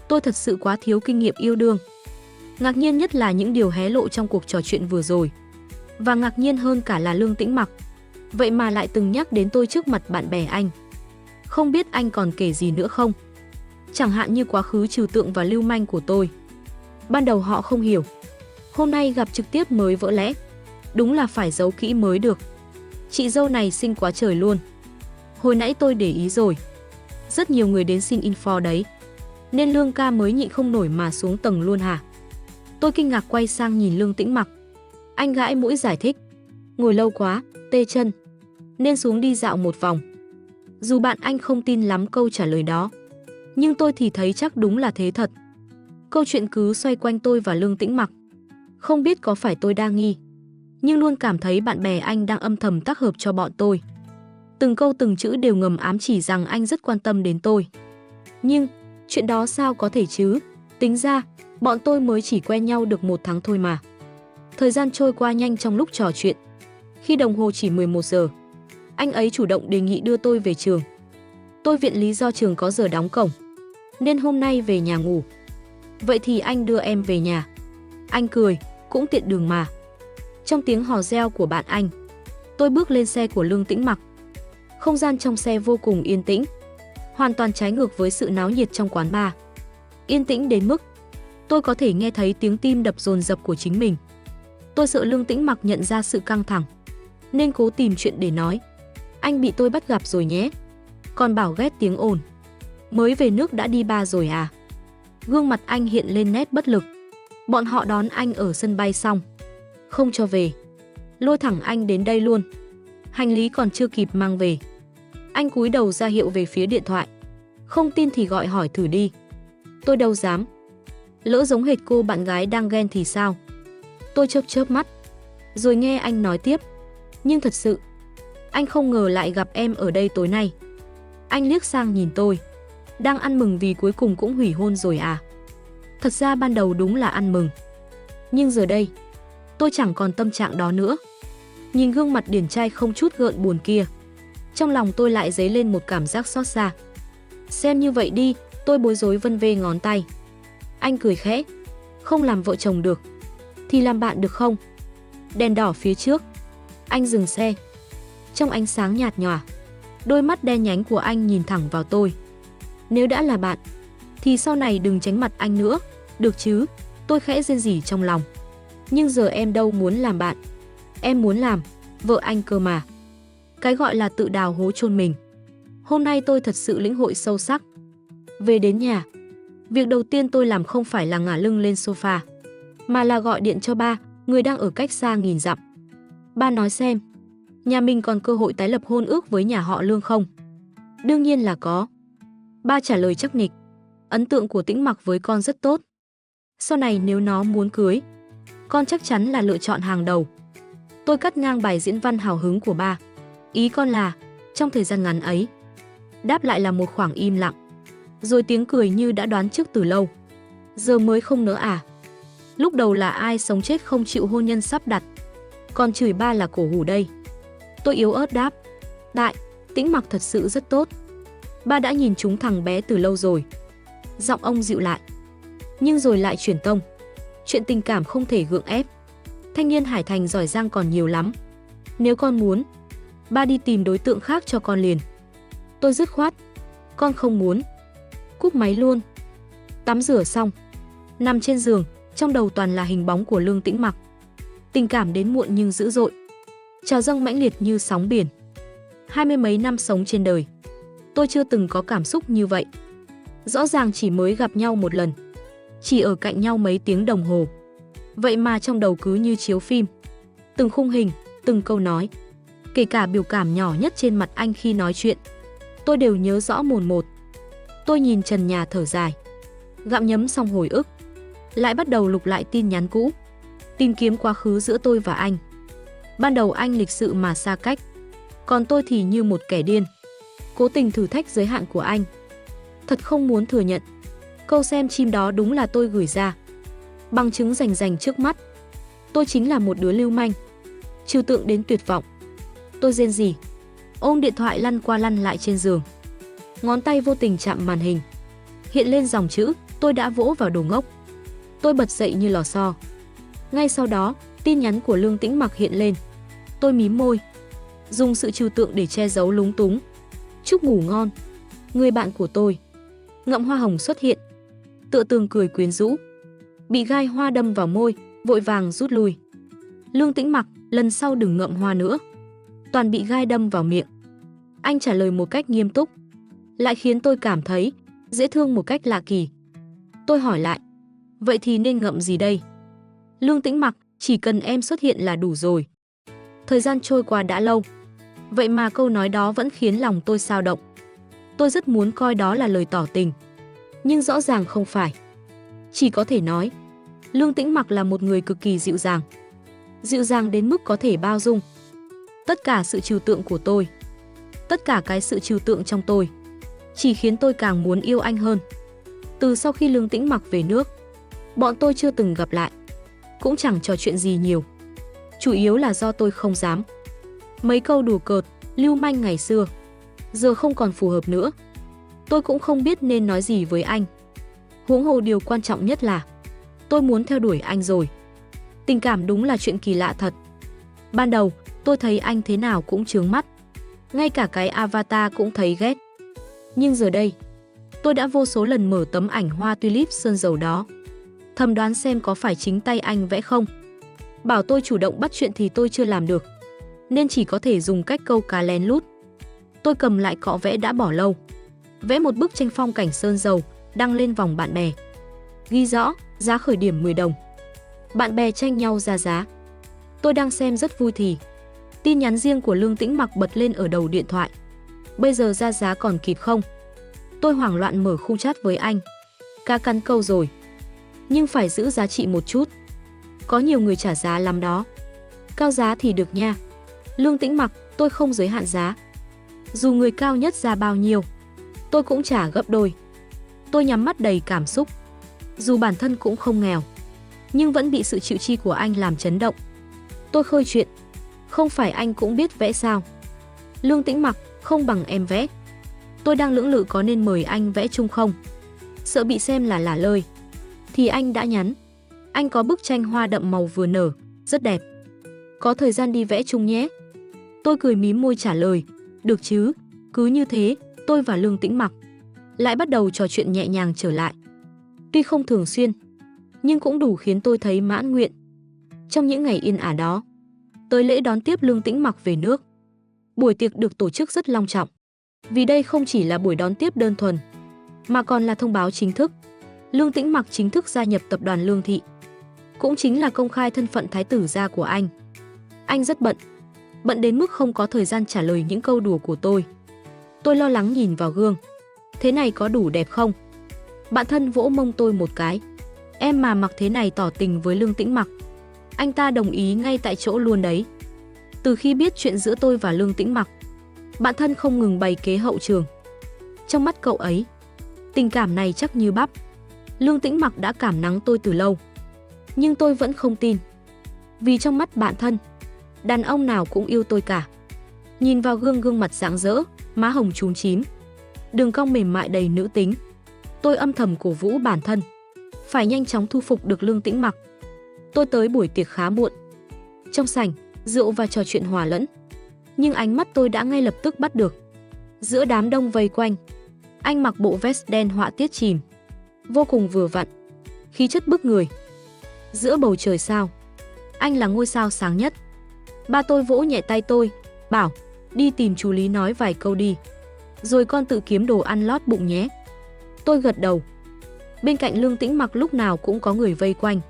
Tôi thật sự quá thiếu kinh nghiệm yêu đương. Ngạc nhiên nhất là những điều hé lộ trong cuộc trò chuyện vừa rồi. Và ngạc nhiên hơn cả là Lương Tĩnh Mặc. Vậy mà lại từng nhắc đến tôi trước mặt bạn bè anh. Không biết anh còn kể gì nữa không? Chẳng hạn như quá khứ trừu tượng và lưu manh của tôi. Ban đầu họ không hiểu. Hôm nay gặp trực tiếp mới vỡ lẽ. Đúng là phải giấu kỹ mới được. Chị dâu này xinh quá trời luôn. Hồi nãy tôi để ý rồi. Rất nhiều người đến xin info đấy. Nên Lương ca mới nhịn không nổi mà xuống tầng luôn hả? Tôi kinh ngạc quay sang nhìn Lương Tĩnh Mặc. Anh gãi mũi giải thích. Ngồi lâu quá, tê chân. Nên xuống đi dạo một vòng. Dù bạn anh không tin lắm câu trả lời đó. Nhưng tôi thì thấy chắc đúng là thế thật. Câu chuyện cứ xoay quanh tôi và Lương Tĩnh Mặc. Không biết có phải tôi đa nghi. Nhưng luôn cảm thấy bạn bè anh đang âm thầm tác hợp cho bọn tôi. Từng câu từng chữ đều ngầm ám chỉ rằng anh rất quan tâm đến tôi. Nhưng, chuyện đó sao có thể chứ? Tính ra, bọn tôi mới chỉ quen nhau được 1 tháng thôi mà. Thời gian trôi qua nhanh trong lúc trò chuyện. Khi đồng hồ chỉ 11 giờ, anh ấy chủ động đề nghị đưa tôi về trường. Tôi viện lý do trường có giờ đóng cổng, nên hôm nay về nhà ngủ. Vậy thì anh đưa em về nhà. Anh cười, cũng tiện đường mà. Trong tiếng hò reo của bạn anh, tôi bước lên xe của Lương Tĩnh Mặc. Không gian trong xe vô cùng yên tĩnh, hoàn toàn trái ngược với sự náo nhiệt trong quán bar. Yên tĩnh đến mức tôi có thể nghe thấy tiếng tim đập dồn dập của chính mình. Tôi sợ Lương Tĩnh Mặc nhận ra sự căng thẳng, nên cố tìm chuyện để nói. Anh bị tôi bắt gặp rồi nhé. Còn bảo ghét tiếng ồn. Mới về nước đã đi bar rồi à? Gương mặt anh hiện lên nét bất lực. Bọn họ đón anh ở sân bay xong, không cho về. Lôi thẳng anh đến đây luôn. Hành lý còn chưa kịp mang về. Anh cúi đầu ra hiệu về phía điện thoại. Không tin thì gọi hỏi thử đi. Tôi đâu dám. Lỡ giống hệt cô bạn gái đang ghen thì sao? Tôi chớp chớp mắt. Rồi nghe anh nói tiếp. Nhưng thật sự, anh không ngờ lại gặp em ở đây tối nay. Anh liếc sang nhìn tôi. Đang ăn mừng vì cuối cùng cũng hủy hôn rồi à? Thật ra ban đầu đúng là ăn mừng. Nhưng giờ đây, tôi chẳng còn tâm trạng đó nữa. Nhìn gương mặt điển trai không chút gợn buồn kia, trong lòng tôi lại dấy lên một cảm giác xót xa. Xem như vậy đi, tôi bối rối vân vê ngón tay. Anh cười khẽ. Không làm vợ chồng được thì làm bạn được không? Đèn đỏ phía trước. Anh dừng xe. Trong ánh sáng nhạt nhòa, đôi mắt đen nhánh của anh nhìn thẳng vào tôi. Nếu đã là bạn, thì sau này đừng tránh mặt anh nữa, được chứ? Tôi khẽ rên rỉ trong lòng. Nhưng giờ em đâu muốn làm bạn. Em muốn làm vợ anh cơ mà. Cái gọi là tự đào hố chôn mình. Hôm nay tôi thật sự lĩnh hội sâu sắc. Về đến nhà, việc đầu tiên tôi làm không phải là ngả lưng lên sofa, mà là gọi điện cho ba, người đang ở cách xa nghìn dặm. Ba nói xem, nhà mình còn cơ hội tái lập hôn ước với nhà họ Lương không? Đương nhiên là có. Ba trả lời chắc nịch. Ấn tượng của Tĩnh Mặc với con rất tốt. Sau này nếu nó muốn cưới, con chắc chắn là lựa chọn hàng đầu. Tôi cắt ngang bài diễn văn hào hứng của ba. Ý con là, trong thời gian ngắn ấy. Đáp lại là một khoảng im lặng. Rồi tiếng cười như đã đoán trước từ lâu. Giờ mới không nữa à? Lúc đầu là ai sống chết không chịu hôn nhân sắp đặt. Còn chửi ba là cổ hủ đây. Tôi yếu ớt đáp. Đại, Tĩnh Mặc thật sự rất tốt. Ba đã nhìn chúng thằng bé từ lâu rồi. Giọng ông dịu lại. Nhưng rồi lại chuyển tông. Chuyện tình cảm không thể gượng ép. Thanh niên Hải Thành giỏi giang còn nhiều lắm. Nếu con muốn, ba đi tìm đối tượng khác cho con liền. Tôi dứt khoát. Con không muốn. Cúp máy luôn. Tắm rửa xong, nằm trên giường, trong đầu toàn là hình bóng của Lương Tĩnh Mặc. Tình cảm đến muộn nhưng dữ dội, trào dâng mãnh liệt như sóng biển. 20 mấy năm sống trên đời, tôi chưa từng có cảm xúc như vậy. Rõ ràng chỉ mới gặp nhau một lần, chỉ ở cạnh nhau mấy tiếng đồng hồ, vậy mà trong đầu cứ như chiếu phim. Từng khung hình, từng câu nói, kể cả biểu cảm nhỏ nhất trên mặt anh khi nói chuyện, tôi đều nhớ rõ mồn một. Tôi nhìn trần nhà thở dài, gặm nhấm xong hồi ức, lại bắt đầu lục lại tin nhắn cũ, tìm kiếm quá khứ giữa tôi và anh. Ban đầu anh lịch sự mà xa cách, còn tôi thì như một kẻ điên, cố tình thử thách giới hạn của anh. Thật không muốn thừa nhận, câu xem chim đó đúng là tôi gửi ra. Bằng chứng rành rành trước mắt, tôi chính là một đứa lưu manh, trừu tượng đến tuyệt vọng. Tôi rên rỉ, ôm điện thoại lăn qua lăn lại trên giường. Ngón tay vô tình chạm màn hình, hiện lên dòng chữ, tôi đã vỗ vào đồ ngốc. Tôi bật dậy như lò xo. Ngay sau đó, tin nhắn của Lương Tĩnh Mặc hiện lên. Tôi mím môi, dùng sự trừu tượng để che giấu lúng túng. Chúc ngủ ngon, người bạn của tôi. Ngậm hoa hồng xuất hiện, tựa tường cười quyến rũ. Bị gai hoa đâm vào môi, vội vàng rút lui. Lương Tĩnh Mặc, lần sau đừng ngậm hoa nữa. Toàn bị gai đâm vào miệng. Anh trả lời một cách nghiêm túc, lại khiến tôi cảm thấy dễ thương một cách lạ kỳ. Tôi hỏi lại, vậy thì nên ngậm gì đây? Lương Tĩnh Mặc, chỉ cần em xuất hiện là đủ rồi. Thời gian trôi qua đã lâu, vậy mà câu nói đó vẫn khiến lòng tôi xao động. Tôi rất muốn coi đó là lời tỏ tình, nhưng rõ ràng không phải. Chỉ có thể nói, Lương Tĩnh Mặc là một người cực kỳ dịu dàng. Dịu dàng đến mức có thể bao dung tất cả sự trừu tượng của tôi. Tất cả cái sự trừu tượng trong tôi chỉ khiến tôi càng muốn yêu anh hơn. Từ sau khi Lương Tĩnh Mặc về nước, bọn tôi chưa từng gặp lại, cũng chẳng trò chuyện gì nhiều. Chủ yếu là do tôi không dám. Mấy câu đùa cợt, lưu manh ngày xưa, giờ không còn phù hợp nữa. Tôi cũng không biết nên nói gì với anh. Huống hồ điều quan trọng nhất là tôi muốn theo đuổi anh rồi. Tình cảm đúng là chuyện kỳ lạ thật. Ban đầu, tôi thấy anh thế nào cũng chướng mắt. Ngay cả cái avatar cũng thấy ghét. Nhưng giờ đây, tôi đã vô số lần mở tấm ảnh hoa tulip sơn dầu đó, thầm đoán xem có phải chính tay anh vẽ không. Bảo tôi chủ động bắt chuyện thì tôi chưa làm được, nên chỉ có thể dùng cách câu cá lén lút. Tôi cầm lại cọ vẽ đã bỏ lâu, vẽ một bức tranh phong cảnh sơn dầu, đăng lên vòng bạn bè. Ghi rõ, giá khởi điểm 10 đồng. Bạn bè tranh nhau ra giá. Tôi đang xem rất vui thì tin nhắn riêng của Lương Tĩnh Mặc bật lên ở đầu điện thoại. Bây giờ ra giá còn kịp không? Tôi hoảng loạn mở khung chat với anh. Cá cắn câu rồi. Nhưng phải giữ giá trị một chút. Có nhiều người trả giá lắm đó. Cao giá thì được nha. Lương Tĩnh Mặc, tôi không giới hạn giá. Dù người cao nhất ra bao nhiêu, tôi cũng trả gấp đôi. Tôi nhắm mắt đầy cảm xúc. Dù bản thân cũng không nghèo, nhưng vẫn bị sự chịu chi của anh làm chấn động. Tôi khơi chuyện. Không phải anh cũng biết vẽ sao? Lương Tĩnh Mặc, không bằng em vẽ. Tôi đang lưỡng lự có nên mời anh vẽ chung không? Sợ bị xem là lả lơi. Thì anh đã nhắn. Anh có bức tranh hoa đậm màu vừa nở, rất đẹp. Có thời gian đi vẽ chung nhé. Tôi cười mím môi trả lời. Được chứ. Cứ như thế, tôi và Lương Tĩnh Mặc lại bắt đầu trò chuyện nhẹ nhàng trở lại. Tuy không thường xuyên, nhưng cũng đủ khiến tôi thấy mãn nguyện. Trong những ngày yên ả đó, tới lễ đón tiếp Lương Tĩnh Mặc về nước. Buổi tiệc được tổ chức rất long trọng, vì đây không chỉ là buổi đón tiếp đơn thuần, mà còn là thông báo chính thức. Lương Tĩnh Mặc chính thức gia nhập tập đoàn Lương Thị, cũng chính là công khai thân phận thái tử gia của anh. Anh rất bận đến mức không có thời gian trả lời những câu đùa của tôi. Tôi lo lắng nhìn vào gương. Thế này có đủ đẹp không? Bạn thân vỗ mông tôi một cái. Em mà mặc thế này tỏ tình với Lương Tĩnh Mặc. Anh ta đồng ý ngay tại chỗ luôn đấy. Từ khi biết chuyện giữa tôi và Lương Tĩnh Mặc, bạn thân không ngừng bày kế hậu trường. Trong mắt cậu ấy, tình cảm này chắc như bắp. Lương Tĩnh Mặc đã cảm nắng tôi từ lâu. Nhưng tôi vẫn không tin. Vì trong mắt bạn thân, đàn ông nào cũng yêu tôi cả. Nhìn vào gương mặt rạng rỡ, má hồng chúm chím, đường cong mềm mại đầy nữ tính. Tôi âm thầm cổ vũ bản thân, phải nhanh chóng thu phục được Lương Tĩnh Mặc. Tôi tới buổi tiệc khá muộn. Trong sảnh, rượu và trò chuyện hòa lẫn. Nhưng ánh mắt tôi đã ngay lập tức bắt được. Giữa đám đông vây quanh, anh mặc bộ vest đen họa tiết chìm, vô cùng vừa vặn, khí chất bức người. Giữa bầu trời sao, anh là ngôi sao sáng nhất. Ba tôi vỗ nhẹ tay tôi, bảo, đi tìm chú Lý nói vài câu đi, rồi con tự kiếm đồ ăn lót bụng nhé. Tôi gật đầu. Bên cạnh Lương Tĩnh Mặc lúc nào cũng có người vây quanh.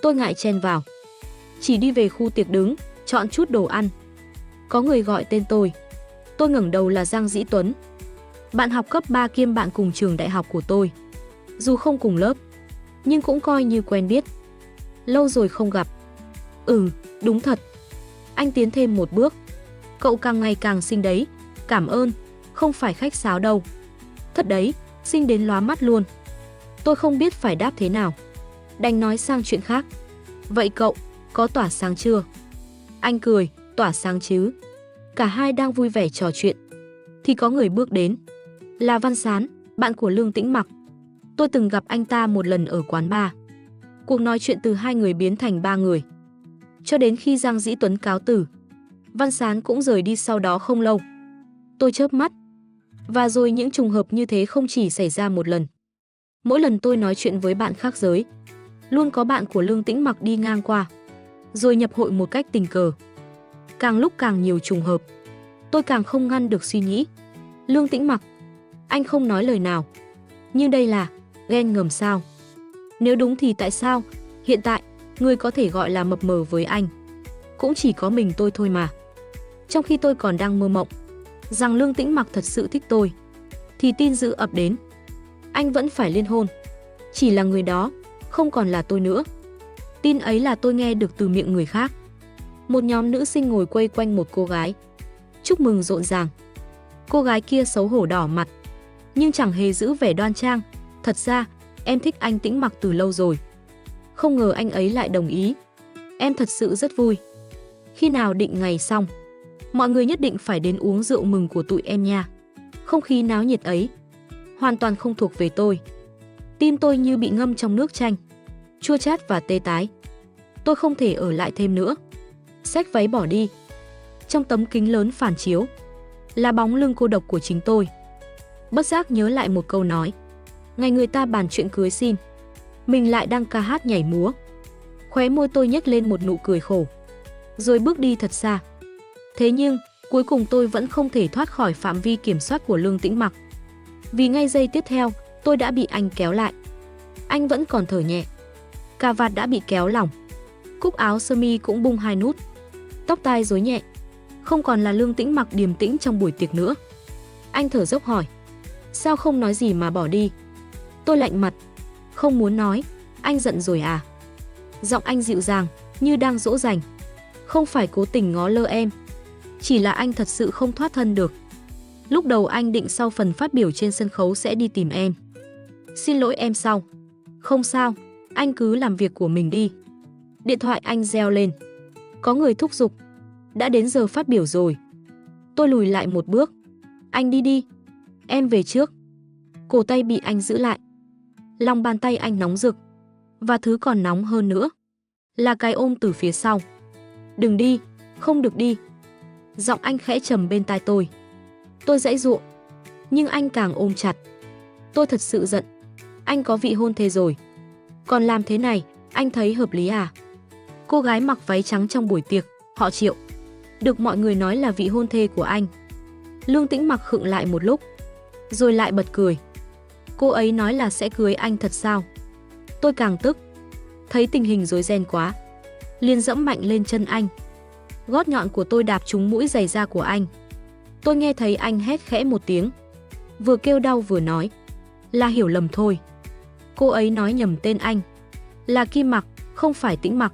Tôi ngại chen vào, chỉ đi về khu tiệc đứng, chọn chút đồ ăn. Có người gọi tên tôi. Tôi ngẩng đầu là Giang Dĩ Tuấn, bạn học cấp 3 kiêm bạn cùng trường đại học của tôi. Dù không cùng lớp, nhưng cũng coi như quen biết. Lâu rồi không gặp. Đúng thật. Anh tiến thêm một bước. Cậu càng ngày càng xinh đấy. Cảm ơn, không phải khách sáo đâu. Thật đấy, xinh đến lóa mắt luôn. Tôi không biết phải đáp thế nào, đành nói sang chuyện khác. Vậy cậu, có tỏa sáng chưa? Anh cười, tỏa sáng chứ. Cả hai đang vui vẻ trò chuyện, thì có người bước đến. Là Văn Sán, bạn của Lương Tĩnh Mặc. Tôi từng gặp anh ta một lần ở quán bar. Cuộc nói chuyện từ 2 người biến thành 3 người. Cho đến khi Giang Dĩ Tuấn cáo từ, Văn Sán cũng rời đi sau đó không lâu. Tôi chớp mắt. Và rồi những trùng hợp như thế không chỉ xảy ra một lần. Mỗi lần tôi nói chuyện với bạn khác giới, luôn có bạn của Lương Tĩnh Mặc đi ngang qua, rồi nhập hội một cách tình cờ. Càng lúc càng nhiều trùng hợp, tôi càng không ngăn được suy nghĩ. Lương Tĩnh Mặc, anh không nói lời nào. Nhưng đây là ghen ngầm sao? Nếu đúng thì tại sao hiện tại người có thể gọi là mập mờ với anh cũng chỉ có mình tôi thôi mà. Trong khi tôi còn đang mơ mộng rằng Lương Tĩnh Mặc thật sự thích tôi, thì tin dữ ập đến. Anh vẫn phải liên hôn. Chỉ là người đó không còn là tôi nữa. Tin ấy là tôi nghe được từ miệng người khác. Một nhóm nữ sinh ngồi quây quanh một cô gái, chúc mừng rộn ràng. Cô gái kia xấu hổ đỏ mặt, nhưng chẳng hề giữ vẻ đoan trang. Thật ra, em thích anh Tĩnh Mặc từ lâu rồi. Không ngờ anh ấy lại đồng ý. Em thật sự rất vui. Khi nào định ngày xong, mọi người nhất định phải đến uống rượu mừng của tụi em nha. Không khí náo nhiệt ấy hoàn toàn không thuộc về tôi. Tim tôi như bị ngâm trong nước chanh, chua chát và tê tái. Tôi không thể ở lại thêm nữa. Xách váy bỏ đi. Trong tấm kính lớn phản chiếu là bóng lưng cô độc của chính tôi. Bất giác nhớ lại một câu nói. Ngày người ta bàn chuyện cưới xin, mình lại đang ca hát nhảy múa. Khóe môi tôi nhếch lên một nụ cười khổ, rồi bước đi thật xa. Thế nhưng, cuối cùng tôi vẫn không thể thoát khỏi phạm vi kiểm soát của Lương Tĩnh Mặc. Vì ngay giây tiếp theo, tôi đã bị anh kéo lại. Anh vẫn còn thở nhẹ. Cà vạt đã bị kéo lỏng. Cúc áo sơ mi cũng bung 2 nút. Tóc tai rối nhẹ. Không còn là Lương Tĩnh Mặc điềm tĩnh trong buổi tiệc nữa. Anh thở dốc hỏi. Sao không nói gì mà bỏ đi? Tôi lạnh mặt. Không muốn nói. Anh giận rồi à? Giọng anh dịu dàng, như đang dỗ dành. Không phải cố tình ngó lơ em. Chỉ là anh thật sự không thoát thân được. Lúc đầu anh định sau phần phát biểu trên sân khấu sẽ đi tìm em. Xin lỗi em sau. Không sao, anh cứ làm việc của mình đi. Điện thoại anh reo lên. Có người thúc giục. Đã đến giờ phát biểu rồi. Tôi lùi lại một bước. Anh đi đi. Em về trước. Cổ tay bị anh giữ lại. Lòng bàn tay anh nóng rực. Và thứ còn nóng hơn nữa là cái ôm từ phía sau. Đừng đi, không được đi. Giọng anh khẽ trầm bên tai tôi. Tôi giãy giụa, nhưng anh càng ôm chặt. Tôi thật sự giận. Anh có vị hôn thê rồi. Còn làm thế này, anh thấy hợp lý à? Cô gái mặc váy trắng trong buổi tiệc, họ Triệu, được mọi người nói là vị hôn thê của anh. Lương Tĩnh Mặc khựng lại một lúc, rồi lại bật cười. Cô ấy nói là sẽ cưới anh thật sao? Tôi càng tức, thấy tình hình rối ren quá, liền dẫm mạnh lên chân anh. Gót nhọn của tôi đạp trúng mũi giày da của anh. Tôi nghe thấy anh hét khẽ một tiếng, vừa kêu đau vừa nói, là hiểu lầm thôi. Cô ấy nói nhầm tên anh, là Kim Mặc, không phải Tĩnh Mặc.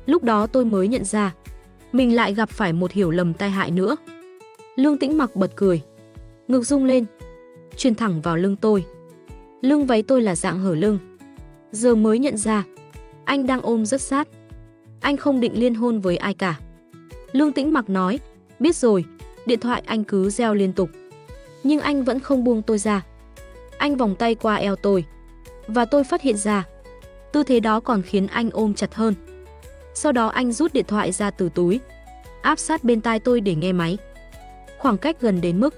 Lúc đó tôi mới nhận ra, mình lại gặp phải một hiểu lầm tai hại nữa. Lương Tĩnh Mặc bật cười, ngực rung lên, truyền thẳng vào lưng tôi. Lưng váy tôi là dạng hở lưng. Giờ mới nhận ra, anh đang ôm rất sát. Anh không định liên hôn với ai cả. Lương Tĩnh Mặc nói, biết rồi, điện thoại anh cứ reo liên tục. Nhưng anh vẫn không buông tôi ra. Anh vòng tay qua eo tôi, và tôi phát hiện ra, tư thế đó còn khiến anh ôm chặt hơn. Sau đó anh rút điện thoại ra từ túi, áp sát bên tai tôi để nghe máy. Khoảng cách gần đến mức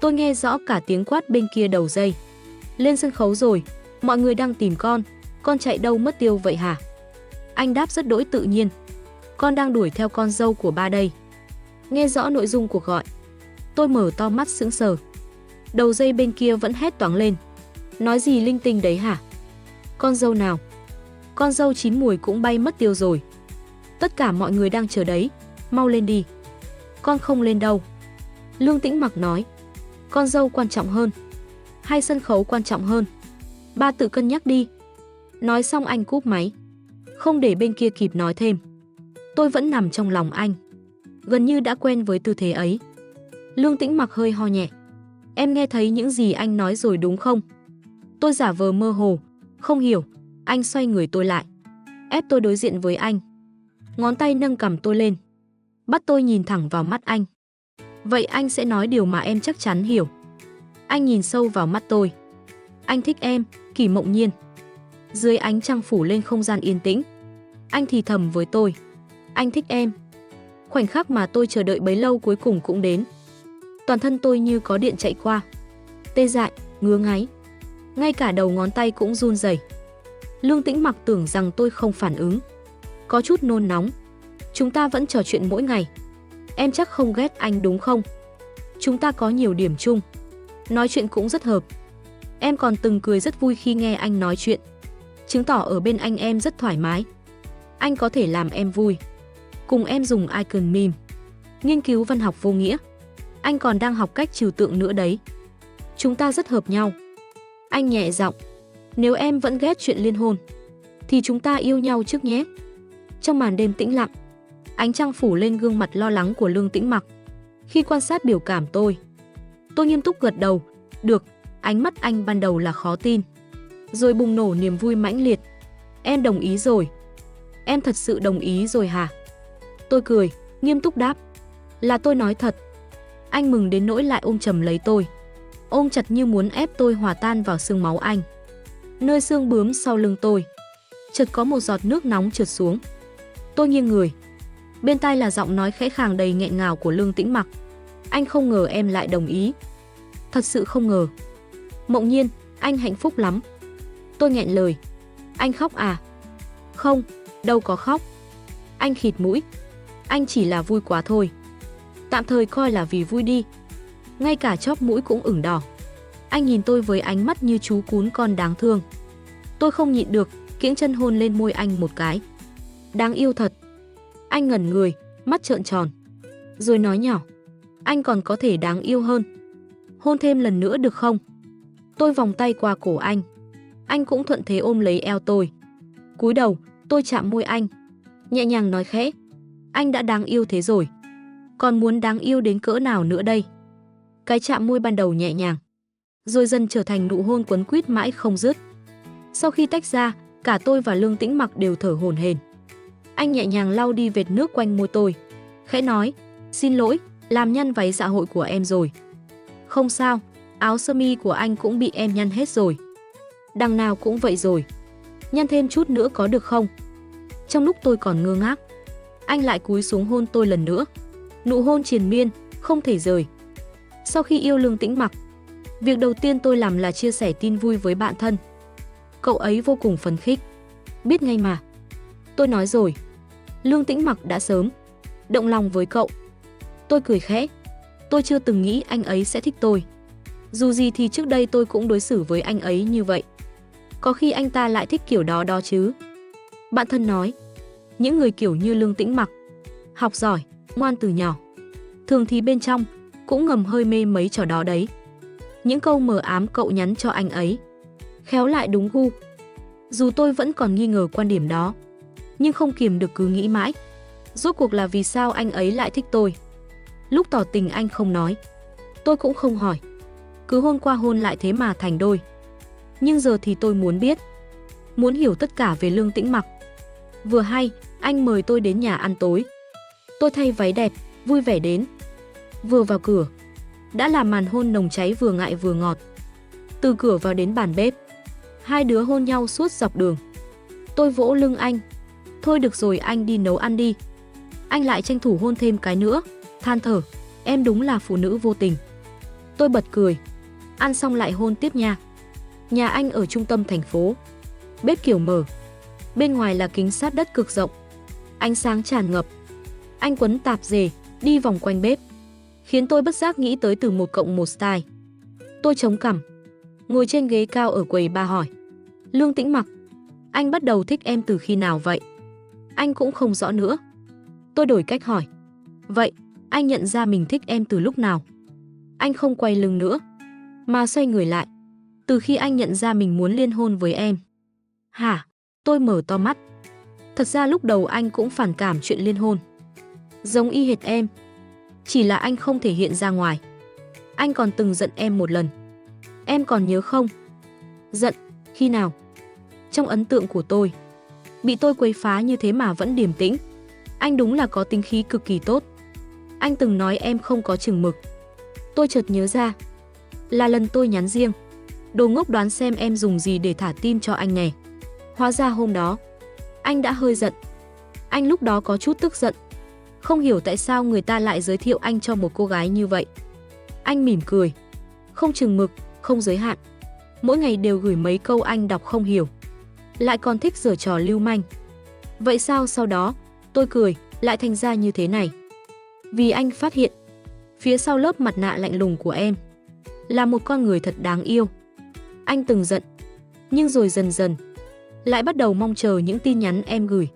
tôi nghe rõ cả tiếng quát bên kia đầu dây. Lên sân khấu rồi, mọi người đang tìm con chạy đâu mất tiêu vậy hả? Anh đáp rất đỗi tự nhiên, con đang đuổi theo con dâu của ba đây. Nghe rõ nội dung cuộc gọi, tôi mở to mắt sững sờ. Đầu dây bên kia vẫn hét toáng lên, nói gì linh tinh đấy hả? Con dâu nào? Con dâu chín mùi cũng bay mất tiêu rồi. Tất cả mọi người đang chờ đấy, mau lên đi. Con không lên đâu. Lương Tĩnh Mặc nói, con dâu quan trọng hơn hay sân khấu quan trọng hơn? Ba tự cân nhắc đi. Nói xong anh cúp máy, không để bên kia kịp nói thêm. Tôi vẫn nằm trong lòng anh, gần như đã quen với tư thế ấy. Lương Tĩnh Mặc hơi ho nhẹ, em nghe thấy những gì anh nói rồi đúng không? Tôi giả vờ mơ hồ, không hiểu. Anh xoay người tôi lại, ép tôi đối diện với anh. Ngón tay nâng cằm tôi lên, bắt tôi nhìn thẳng vào mắt anh. Vậy anh sẽ nói điều mà em chắc chắn hiểu. Anh nhìn sâu vào mắt tôi. Anh thích em, Kỷ Mộng Nhiên. Dưới ánh trăng phủ lên không gian yên tĩnh, anh thì thầm với tôi, anh thích em. Khoảnh khắc mà tôi chờ đợi bấy lâu cuối cùng cũng đến. Toàn thân tôi như có điện chạy qua, tê dại, ngứa ngáy, ngay cả đầu ngón tay cũng run rẩy. Lương Tĩnh Mặc tưởng rằng tôi không phản ứng, có chút nôn nóng. Chúng ta vẫn trò chuyện mỗi ngày. Em chắc không ghét anh đúng không? Chúng ta có nhiều điểm chung, nói chuyện cũng rất hợp. Em còn từng cười rất vui khi nghe anh nói chuyện, chứng tỏ ở bên anh em rất thoải mái. Anh có thể làm em vui, cùng em dùng icon meme, nghiên cứu văn học vô nghĩa. Anh còn đang học cách trừu tượng nữa đấy. Chúng ta rất hợp nhau. Anh nhẹ giọng, nếu em vẫn ghét chuyện liên hôn, thì chúng ta yêu nhau trước nhé. Trong màn đêm tĩnh lặng, ánh trăng phủ lên gương mặt lo lắng của Lương Tĩnh Mặc. Khi quan sát biểu cảm tôi nghiêm túc gật đầu, được. Ánh mắt anh ban đầu là khó tin, rồi bùng nổ niềm vui mãnh liệt. Em đồng ý rồi. Em thật sự đồng ý rồi hả? Tôi cười, nghiêm túc đáp, là tôi nói thật. Anh mừng đến nỗi lại ôm chầm lấy tôi, ôm chặt như muốn ép tôi hòa tan vào xương máu anh. Nơi xương bướm sau lưng tôi, chợt có một giọt nước nóng trượt xuống. Tôi nghiêng người, bên tai là giọng nói khẽ khàng đầy nghẹn ngào của Lương Tĩnh Mặc. Anh không ngờ em lại đồng ý. Thật sự không ngờ. Mộng Nhiên, anh hạnh phúc lắm. Tôi nghẹn lời. Anh khóc à? Không, đâu có khóc. Anh khịt mũi. Anh chỉ là vui quá thôi. Tạm thời coi là vì vui đi. Ngay cả chóp mũi cũng ửng đỏ. Anh nhìn tôi với ánh mắt như chú cún con đáng thương. Tôi không nhịn được, kiễng chân hôn lên môi anh một cái. Đáng yêu thật. Anh ngẩn người, mắt trợn tròn, rồi nói nhỏ, anh còn có thể đáng yêu hơn. Hôn thêm lần nữa được không? Tôi vòng tay qua cổ anh. Anh cũng thuận thế ôm lấy eo tôi. Cúi đầu, tôi chạm môi anh, nhẹ nhàng nói khẽ, anh đã đáng yêu thế rồi, còn muốn đáng yêu đến cỡ nào nữa đây? Cái chạm môi ban đầu nhẹ nhàng, rồi dần trở thành nụ hôn quấn quýt mãi không dứt. Sau khi tách ra, cả tôi và Lương Tĩnh Mặc đều thở hổn hển. Anh nhẹ nhàng lau đi vệt nước quanh môi tôi, khẽ nói, xin lỗi, làm nhăn váy dạ hội của em rồi. Không sao, áo sơ mi của anh cũng bị em nhăn hết rồi. Đằng nào cũng vậy rồi, nhăn thêm chút nữa có được không? Trong lúc tôi còn ngơ ngác, anh lại cúi xuống hôn tôi lần nữa. Nụ hôn triền miên, không thể rời. Sau khi yêu Lương Tĩnh Mặc, việc đầu tiên tôi làm là chia sẻ tin vui với bạn thân. Cậu ấy vô cùng phấn khích. Biết ngay mà. Tôi nói rồi. Lương Tĩnh Mặc đã sớm động lòng với cậu. Tôi cười khẽ. Tôi chưa từng nghĩ anh ấy sẽ thích tôi. Dù gì thì trước đây tôi cũng đối xử với anh ấy như vậy. Có khi anh ta lại thích kiểu đó đó chứ. Bạn thân nói, những người kiểu như Lương Tĩnh Mặc, học giỏi, ngoan từ nhỏ, thường thì bên trong cũng ngầm hơi mê mấy trò đó đấy. Những câu mờ ám cậu nhắn cho anh ấy, khéo lại đúng gu. Dù tôi vẫn còn nghi ngờ quan điểm đó, nhưng không kiềm được cứ nghĩ mãi. Rốt cuộc là vì sao anh ấy lại thích tôi? Lúc tỏ tình anh không nói, tôi cũng không hỏi. Cứ hôn qua hôn lại thế mà thành đôi. Nhưng giờ thì tôi muốn biết, muốn hiểu tất cả về Lương Tĩnh Mặc. Vừa hay, anh mời tôi đến nhà ăn tối. Tôi thay váy đẹp, vui vẻ đến. Vừa vào cửa, đã là màn hôn nồng cháy vừa ngại vừa ngọt. Từ cửa vào đến bàn bếp, hai đứa hôn nhau suốt dọc đường. Tôi vỗ lưng anh. Thôi được rồi, anh đi nấu ăn đi. Anh lại tranh thủ hôn thêm cái nữa, than thở, em đúng là phụ nữ vô tình. Tôi bật cười. Ăn xong lại hôn tiếp nha. Nhà anh ở trung tâm thành phố, bếp kiểu mở, bên ngoài là kính sát đất cực rộng, ánh sáng tràn ngập. Anh quấn tạp dề, đi vòng quanh bếp, khiến tôi bất giác nghĩ tới từ 1+1 style. Tôi chống cằm, ngồi trên ghế cao ở quầy bar hỏi, Lương Tĩnh Mặc, anh bắt đầu thích em từ khi nào vậy? Anh cũng không rõ nữa. Tôi đổi cách hỏi, vậy anh nhận ra mình thích em từ lúc nào? Anh không quay lưng nữa, mà xoay người lại. Từ khi anh nhận ra mình muốn liên hôn với em. Hả? Tôi mở to mắt. Thật ra lúc đầu anh cũng phản cảm chuyện liên hôn. Giống y hệt em. Chỉ là anh không thể hiện ra ngoài. Anh còn từng giận em một lần. Em còn nhớ không? Giận? Khi nào? Trong ấn tượng của tôi, bị tôi quấy phá như thế mà vẫn điềm tĩnh. Anh đúng là có tính khí cực kỳ tốt. Anh từng nói em không có chừng mực. Tôi chợt nhớ ra, là lần tôi nhắn riêng, đồ ngốc đoán xem em dùng gì để thả tim cho anh nè. Hóa ra hôm đó, anh đã hơi giận. Anh lúc đó có chút tức giận. Không hiểu tại sao người ta lại giới thiệu anh cho một cô gái như vậy. Anh mỉm cười. Không chừng mực, không giới hạn. Mỗi ngày đều gửi mấy câu anh đọc không hiểu. Lại còn thích giở trò lưu manh. Vậy sao sau đó, tôi cười, lại thành ra như thế này? Vì anh phát hiện, phía sau lớp mặt nạ lạnh lùng của em, là một con người thật đáng yêu. Anh từng giận, nhưng rồi dần dần lại bắt đầu mong chờ những tin nhắn em gửi.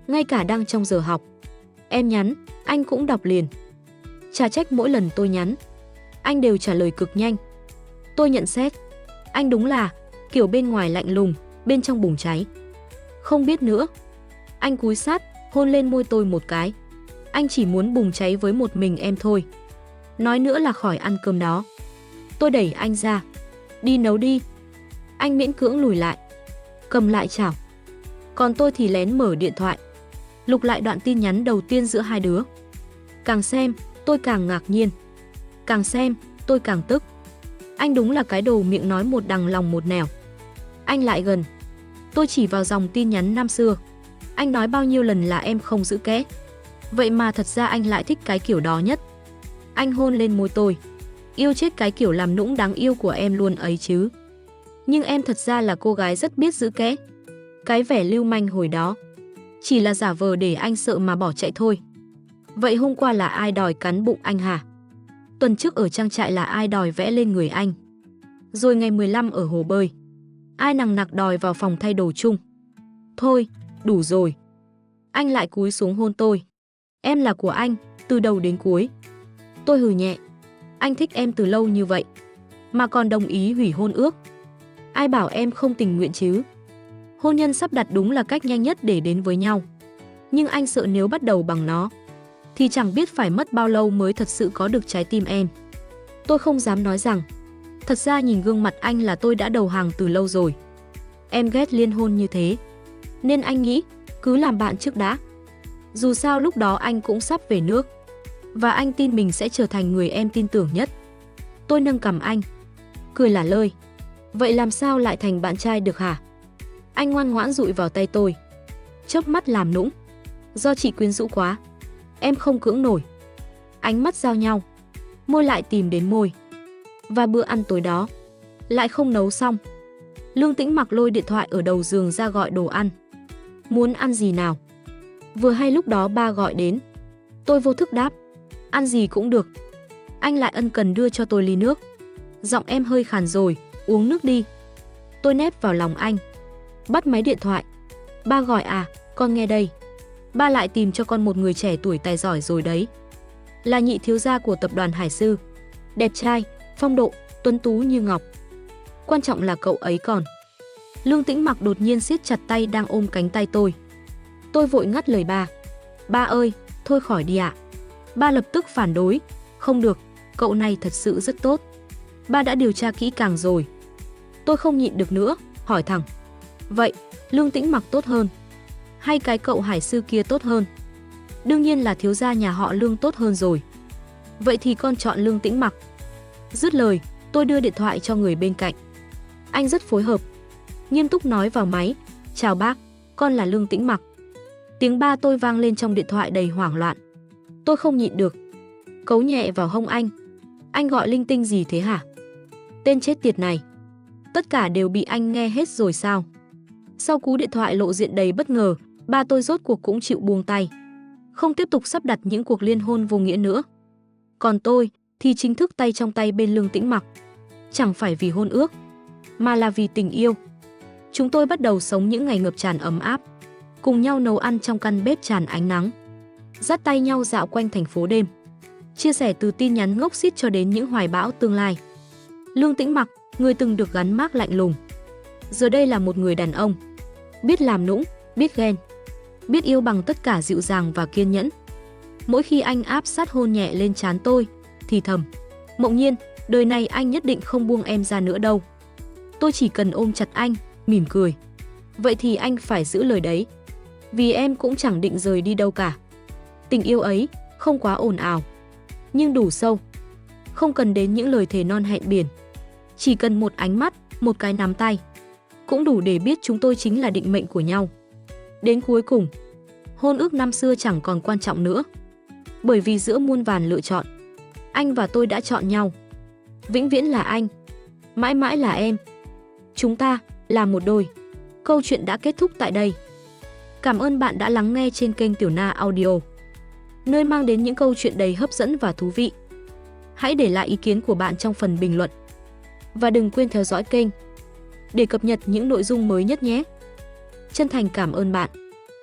Ngay cả đang trong giờ học, em nhắn, anh cũng đọc liền. Chả trách mỗi lần tôi nhắn, anh đều trả lời cực nhanh. Tôi nhận xét, anh đúng là kiểu bên ngoài lạnh lùng, bên trong bùng cháy. Không biết nữa. Anh cúi sát, hôn lên môi tôi một cái. Anh chỉ muốn bùng cháy với một mình em thôi. Nói nữa là khỏi ăn cơm đó. Tôi đẩy anh ra. Đi nấu đi. Anh miễn cưỡng lùi lại, cầm lại chảo. Còn tôi thì lén mở điện thoại, lục lại đoạn tin nhắn đầu tiên giữa hai đứa. Càng xem, tôi càng ngạc nhiên. Càng xem, tôi càng tức. Anh đúng là cái đồ miệng nói một đằng lòng một nẻo. Anh lại gần. Tôi chỉ vào dòng tin nhắn năm xưa. Anh nói bao nhiêu lần là em không giữ kẽ. Vậy mà thật ra anh lại thích cái kiểu đó nhất. Anh hôn lên môi tôi. Yêu chết cái kiểu làm nũng đáng yêu của em luôn ấy chứ. Nhưng em thật ra là cô gái rất biết giữ kẽ. Cái vẻ lưu manh hồi đó chỉ là giả vờ để anh sợ mà bỏ chạy thôi. Vậy hôm qua là ai đòi cắn bụng anh hả? Tuần trước ở trang trại là ai đòi vẽ lên người anh? Rồi ngày 15 ở hồ bơi, ai nằng nặc đòi vào phòng thay đồ chung? Thôi, đủ rồi. Anh lại cúi xuống hôn tôi. Em là của anh, từ đầu đến cuối. Tôi hừ nhẹ. Anh thích em từ lâu như vậy, mà còn đồng ý hủy hôn ước. Ai bảo em không tình nguyện chứ? Hôn nhân sắp đặt đúng là cách nhanh nhất để đến với nhau. Nhưng anh sợ nếu bắt đầu bằng nó, thì chẳng biết phải mất bao lâu mới thật sự có được trái tim em. Tôi không dám nói rằng, thật ra nhìn gương mặt anh là tôi đã đầu hàng từ lâu rồi. Em ghét liên hôn như thế, nên anh nghĩ cứ làm bạn trước đã. Dù sao lúc đó anh cũng sắp về nước, và anh tin mình sẽ trở thành người em tin tưởng nhất. Tôi nâng cằm anh, cười lả lơi. Vậy làm sao lại thành bạn trai được hả? Anh ngoan ngoãn dụi vào tay tôi, chớp mắt làm nũng. Do chị quyến rũ quá, em không cưỡng nổi. Ánh mắt giao nhau, môi lại tìm đến môi. Và bữa ăn tối đó lại không nấu xong. Lương Tĩnh Mặc lôi điện thoại ở đầu giường ra gọi đồ ăn. Muốn ăn gì nào? Vừa hay lúc đó ba gọi đến. Tôi vô thức đáp. Ăn gì cũng được. Anh lại ân cần đưa cho tôi ly nước. Giọng em hơi khàn rồi, uống nước đi. Tôi nép vào lòng anh. Bắt máy điện thoại. Ba gọi à, con nghe đây. Ba lại tìm cho con một người trẻ tuổi tài giỏi rồi đấy. Là nhị thiếu gia của tập đoàn Hải Sư. Đẹp trai, phong độ, tuấn tú như ngọc. Quan trọng là cậu ấy còn. Lương Tĩnh Mặc đột nhiên siết chặt tay đang ôm cánh tay tôi. Tôi vội ngắt lời ba. Ba ơi, thôi khỏi đi ạ. Ba lập tức phản đối. Không được, cậu này thật sự rất tốt. Ba đã điều tra kỹ càng rồi. Tôi không nhịn được nữa, hỏi thẳng. Vậy, Lương Tĩnh Mặc tốt hơn? Hay cái cậu Hải Sư kia tốt hơn? Đương nhiên là thiếu gia nhà họ Lương tốt hơn rồi. Vậy thì con chọn Lương Tĩnh Mặc. Dứt lời, tôi đưa điện thoại cho người bên cạnh. Anh rất phối hợp. Nghiêm túc nói vào máy. Chào bác, con là Lương Tĩnh Mặc. Tiếng ba tôi vang lên trong điện thoại đầy hoảng loạn. Tôi không nhịn được. Cấu nhẹ vào hông anh. Anh gọi linh tinh gì thế hả? Tên chết tiệt này. Tất cả đều bị anh nghe hết rồi sao? Sau cú điện thoại lộ diện đầy bất ngờ, ba tôi rốt cuộc cũng chịu buông tay. Không tiếp tục sắp đặt những cuộc liên hôn vô nghĩa nữa. Còn tôi thì chính thức tay trong tay bên Lương Tĩnh Mặc. Chẳng phải vì hôn ước, mà là vì tình yêu. Chúng tôi bắt đầu sống những ngày ngập tràn ấm áp, cùng nhau nấu ăn trong căn bếp tràn ánh nắng, dắt tay nhau dạo quanh thành phố đêm, chia sẻ từ tin nhắn ngốc xít cho đến những hoài bão tương lai. Lương Tĩnh Mặc, người từng được gắn mác lạnh lùng, giờ đây là một người đàn ông, biết làm nũng, biết ghen, biết yêu bằng tất cả dịu dàng và kiên nhẫn. Mỗi khi anh áp sát hôn nhẹ lên trán tôi, thì thầm, Mộng Nhiên, đời này anh nhất định không buông em ra nữa đâu. Tôi chỉ cần ôm chặt anh, mỉm cười. Vậy thì anh phải giữ lời đấy, vì em cũng chẳng định rời đi đâu cả. Tình yêu ấy không quá ồn ào, nhưng đủ sâu. Không cần đến những lời thề non hẹn biển, chỉ cần một ánh mắt, một cái nắm tay, cũng đủ để biết chúng tôi chính là định mệnh của nhau. Đến cuối cùng, hôn ước năm xưa chẳng còn quan trọng nữa, bởi vì giữa muôn vàn lựa chọn, anh và tôi đã chọn nhau. Vĩnh viễn là anh, mãi mãi là em. Chúng ta là một đôi. Câu chuyện đã kết thúc tại đây. Cảm ơn bạn đã lắng nghe trên kênh Tiểu Na Audio, nơi mang đến những câu chuyện đầy hấp dẫn và thú vị. Hãy để lại ý kiến của bạn trong phần bình luận. Và đừng quên theo dõi kênh để cập nhật những nội dung mới nhất nhé. Chân thành cảm ơn bạn.